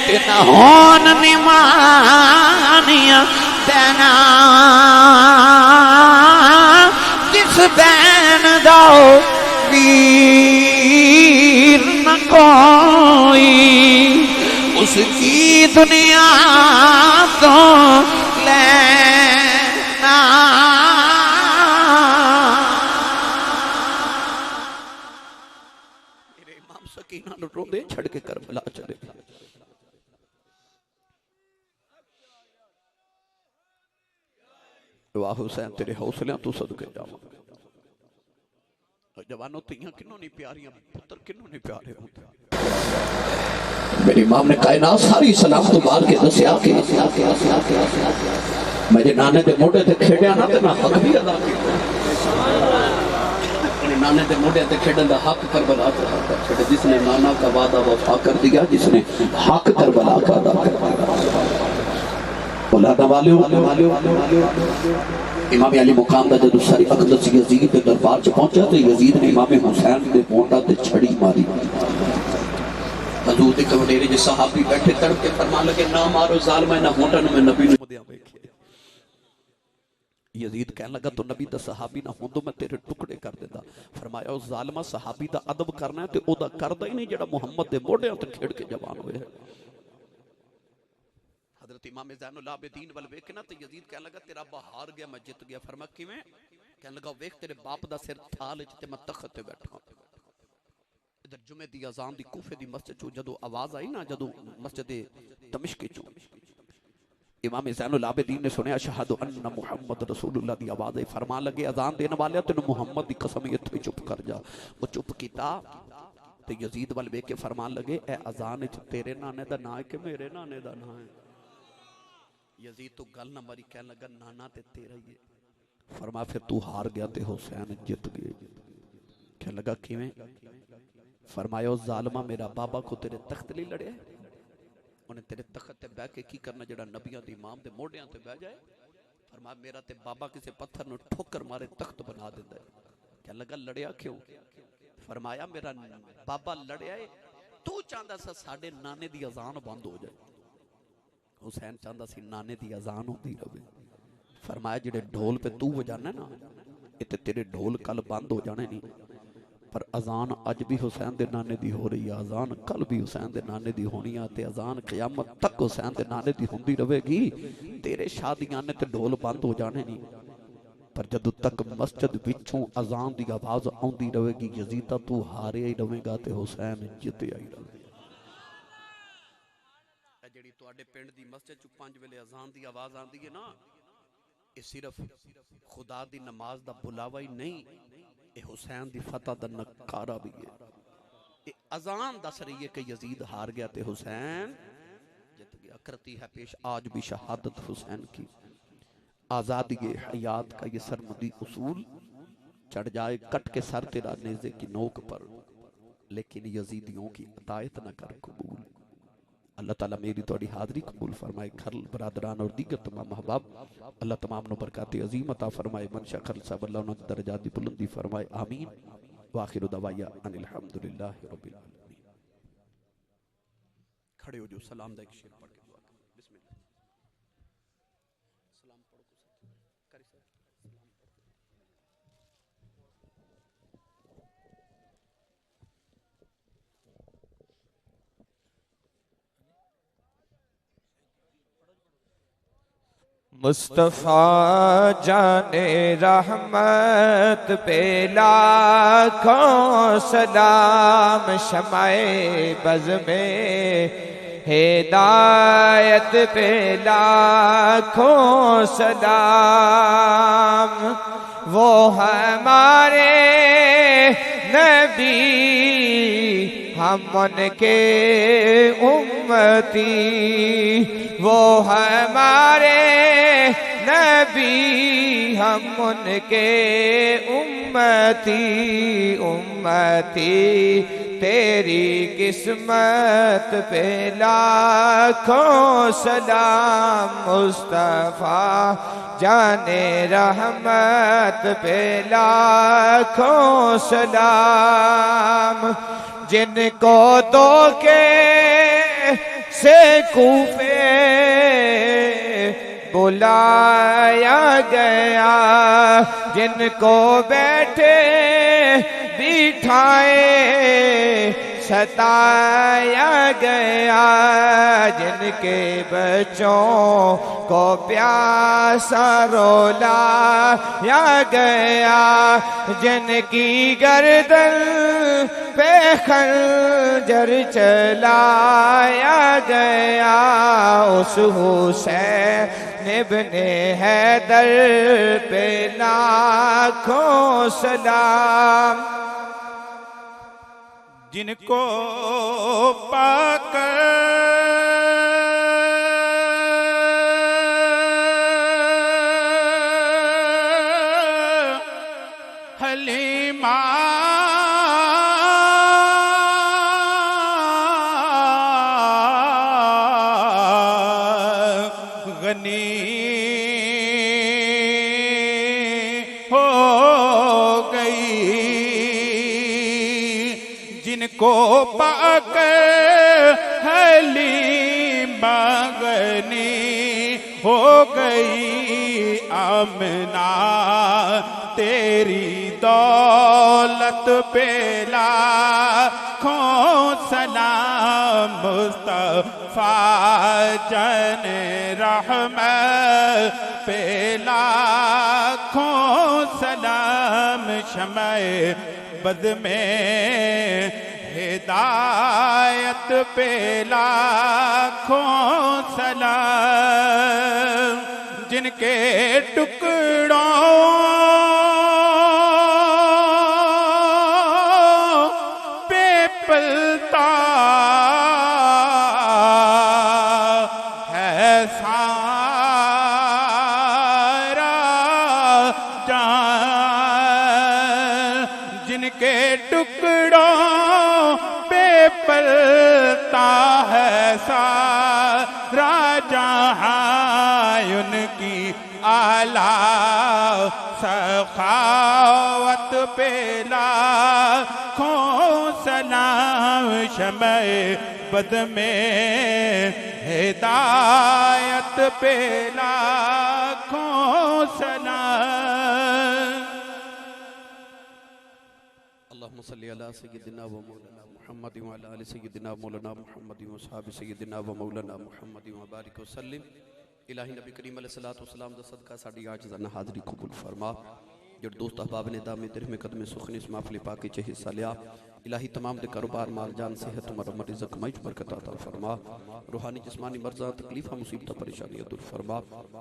तेना होन निमानिया देना किस बैन दो वीर न कोई उसकी दुनिया तो लेना मेरे इमाम सकीना नूं रोंदे छड़ के करबला चले वाह हुसैन तेरे हौसलियां तू सदके जावां जवानों तियां किन्नों नहीं प्यारियां पुत्र किन्नों नहीं प्यारे होंदे मेरी इमाम ने कायनात सारी सलाम तो बाल के दसिया के मैं जे नाने दे मोढे ते खेड़िया ना ते ना हक भी अदा कीता अपने नाने दे मोढे ते खेडन दा हक करबला का अदा किया जिसने नाना का वादा वफा कर दिया जिसने हक करबला का अदा किया औलादा वालियों इमाम अली मुकाम दा जदों सारी अकदस यजीद दे दरबार च पहुंचा ते यजीद ने इमाम हुसैन दे मोंढा ते छड़ी मारी हजूर दे कवडेरे जे सहाबी बैठे तड़प के फरमान लगे ना मारो जालिमा ना होंडा में नबी नु मुदिया वेखे यजीद कहने लगा तो नबी दा सहाबी ना होंदो मैं तेरे टुकड़े कर देंदा फरमाया उस जालिमा सहाबी दा अदब करना है ते ओदा करदा ही नहीं जेड़ा मुहम्मद दे मोढे ते खेड़ के जवान होया हजरत इमाम ज़ैनुल आबिदीन वल वेख ना तो यजीद कहने लगा तेरा बहार गया मैं जित गया फरमा किवें कहने लगा वेख तेरे बाप दा सिर थाल च ते मैं तख्त ते बैठा इधर जुमे दी अजान दी कूफे दी मस्जिद चो जदों आवाज आई ना जदों मस्जिद दमिश्क चो इमाम ज़ैनुल आबिदीन ने सुनिया अशहदु अन्ना मुहम्मद रसूलुल्लाह दी आवाज आई फरमान लगे अजान देने वाले तेनू मुहम्मद दी कसम इत्थे चुप कर जा वो चुप कीता ते यजीद वल वेख के फरमान लगे ए अजान च तेरे नाने दा नाम है कि मेरे नाने दा नाम है यजीद तो गल ना मारी कहने लगा नाना ते तेरा ही है फरमा फिर तू हार गया ते हुसैन जित गए कहने लगा किवें फरमाया उस जालिमा मेरा बाबा को तेरे तख्त लिए लड़े उन्हें तेरे तख्त ते बैठ के की करना जेड़ा नबियां दे इमाम दे मोढियां ते बैठ जाए फरमाया मेरा ते बाबा किसी पत्थर नु ठोकर मारे तख्त बना देंदा है कहने लगा लड़िया क्यों फरमाया मेरा बाबा लड़िया है तू चाहता सा साडे नाने दी अजान बंद हो जाए हुसैन चाहता सी नाने दी अजान होती रहे फरमाया जेडे ढोल पे तू बजाना ना ये तेरे ढोल कल बंद हो जाने नहीं पर अजान अज भी हुसैन दे नाने दी हो रही है अजान कल भी हुसैन दे नाने दी होनी है ते अजान क़यामत तक हुसैन दे नाने दी होंदी रहेगी तेरे शादियाने ते ढोल बंद हो जाने नहीं पर जदों तक मस्जिद विचों अजान दी आवाज आउंदी रहेगी यजीदा तू हारे ही रहेगा ते हुसैन जिते ही रहेगा जेड़ी तुहाडे पिंड दी मस्जिद च 5 वेले अजान दी आवाज आंदी है ना ये सिर्फ खुदा दी नमाज दा बुलावा ही नहीं ये हुसैन दी फतह दा नकारा भी है ये अजान दस रही है कि यजीद हार गया ते हुसैन जित गया करती है पेश आज भी शहादत हुसैन की। आज़ादी हयात का ये सरमदी उसूल, चढ़ जाए कट के सर तेरा नेज़े की नोक पर, लेकिन यजीदियों की अतायत न कर कबूल। अल्लाह ताला मेरी तोड़ी हाज़री कबूल फरमाए। खरल बरादरान और दीगर तमाम अहबाब अल्लाह तमाम नो बरकत अज़ीम अता फरमाए। मनशा खरल साहब अल्लाह उन्हें दर्जात दी बुलंदी फरमाए। आमीन। वाखिरु दवाया अनिल हम्दुलिल्लाहि रब्बिल आलमीन। खड़े हो जो सलाम दा एक शेर पढ़ के दुआ करें। बिस्मिल्लाह। सलाम पढ़ो करी सर सलाम पढ़ो। मुस्तफ़ा जाने रहमत पे लाखों सलाम, शमाए बज़ में हिदायत पे लाखों सलाम। वो हमारे नबी हम उनके उम्मती, वो हमारे नबी हम उनके उम्मती। उम्मती तेरी किस्मत पे लाखों सलाम। मुस्तफ़ा जाने रहमत पे लाखों सलाम। जिनको तो के से कूफे बुलाया गया, जिनको बैठे बिठाए सताया गया, जिनके बच्चों को प्यासा रुलाया गया, जिनकी गर्दन पे खंजर चलाया गया, उस हुसैन इब्ने हैदर पे लाखों सलाम। जिनको पाकर हलीमा गनी हो गई, जिनको पाकर हलीमा गनी हो गई। आमना तेरी दौलत पे लाखों सलाम। मुस्तफा जन रहमत पे लाखों सलाम। शमाए बद में हिदायत पे लाखों सलाम। जिनके टुकड़ों पे पलता है सारा जान, जिनके टुकड़ों पे पलता है सारा जहां, उनकी आला सखावत पे लाखों सलाम। शमे बद में हिदायत पे लाखों सलाम। अल्लाहुम्मा सल्ली अला सय्यिदिना व मौलाना मुहम्मद व अला आलि सय्यिदिना मौलाना मुहम्मद व असहाबि सय्यिदिना व मौलाना मुहम्मद व बारिक व सल्लिम। इलाही नबी करीम अलैहिस्सलातु वस्सलाम दा सदका साडी आजिज़ाना हाज़री कबूल फरमा। जो दोस्त अहबाब ने दामे दिल में कदम सुखनी इस महफिल पाक च हिस्सा लिया, इलाही तमाम दे कारोबार माल जान सेहत उमर अमर रिज़्क़ कमाई च बरकत अता फरमा। रूहानी जिस्मानी मर्ज़ा तकलीफ़ा मुसीबत परेशानी दूर फरमा।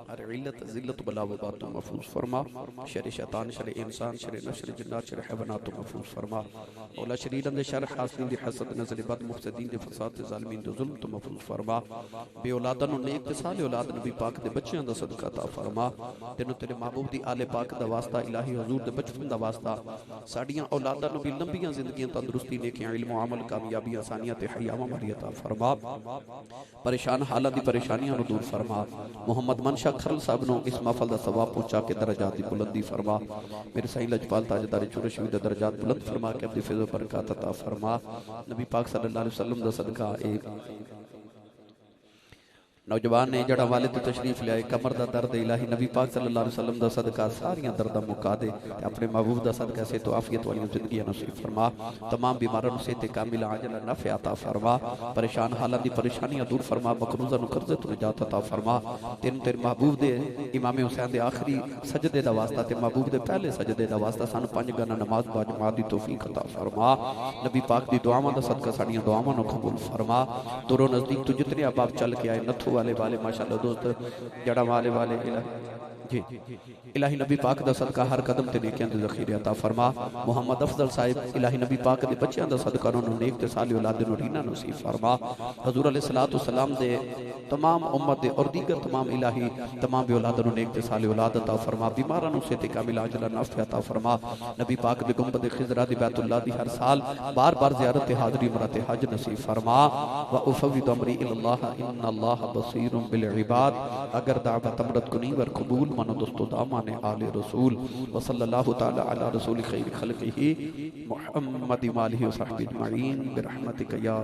हर इल्लत ज़िल्लत बला वबा तो महफूज फरमा। शर शैतान शर इंसान शर नफ्स शर जिन्नात शर हैवानात तो महफूज फरमा। औला शरीरन दे शर हासिदीन दे हसद नज़र बद मुफसदीन दे फसाद दे ज़ालिमीन दे जुल्म तो महफूज फरमा। बे औलादन नु नेक ते साले औलाद नबी पाक दे बच्चों दा सदका अता फरमा। तेनू तेरे महबूब दी आले पाक दा वास्ता इलाही हुजूर दे बचपन दा वास्ता साडियां औलादां नु भी लंबियां जिंदगियां तंदुरुस्ती नेकियां इल्म अमल कामयाबी आसानियां ते हयावा मरी अता फरमा। परेशान हालात दी परेशानियां नु दूर फरमा। मोहम्मद मनशा खरल साहब नु इस महफल दा सवाब पहुंचा के दर्जात दी बुलंदी फरमा। मेरे सही लजपाल ताजदार चुरश वी दा दर्जात बुलंद फरमा के अपनी फिज़ो बरकत अता फरमा। नबी पाक सल्लल्लाहु अलैहि वसल्लम दा सदका एक नौजवान ने जड़ा वाले तो तशरीफ लिया कमर दा दर्द इलाही नबी पाक सल्लल्लाहु अलैहि वसल्लम दा सदका सारियां दर्दां मुका दे अपने महबूब दा सदका से तो आफियत वाली जिंदगी नसीब फरमा। तमाम बीमारां नु सेहत कामिल आजल नफ़ अता फरमा। परेशान हालात दी परेशानियां दूर फरमा। मकरूज़ा नु कर्ज़ तो निजात अता फरमा। तेन तेरे महबूब दे इमाम हुसैन दे आखिरी सजदे दा वास्ता ते महबूब दे पहले सजदे दा वास्ता सानू 5 गना नमाज बा जमात दी तौफीक अता फरमा। नबी पाक दी दुआवां दा सदका साडियां दुआवां नु कबूल फरमा। दूरों नजदीक तो जितने अहबाब चल के आए नथू वाले माशाअल्लाह दोस्त जड़ा वाले जी इलाही नबी पाक दा सदका हर कदम ते नेकियां दे ज़ख़ीरे अता फरमा। मोहम्मद अफजल साहिब इलाही नबी पाक दे बच्चों दा सदका उन्होंने नेक ते साले औलाद नु रीना नसीब फरमा। हुजूर अलैहिस्सलातु वस्सलाम दे तमाम उम्मत दे और दीगर तमाम इलाही तमाम भी औलाद नु नेक ते साले औलाद अता फरमा। बीमारां नु सेहत कामिल आजल नफ़ अता फरमा। नबी पाक दे गुंबद खिज़रा दी बैतुल्लाह दी हर साल बार-बार ज़ियारत हाज़री उमरत हज नसीब फरमा। व उफ़व्विदु अमरी इलल्लाह इन्नल्लाह बसीरुम बिल इबाद। अगर दावत अमरत कुनी वर कबूल मनो दोस्तों दामाने आले रसूल व सल्लल्लाहु ताला अला रसूल खैर खल्क़िही मुहम्मद व आलिहि व सहबिहि अजमईन बिरहमतिक या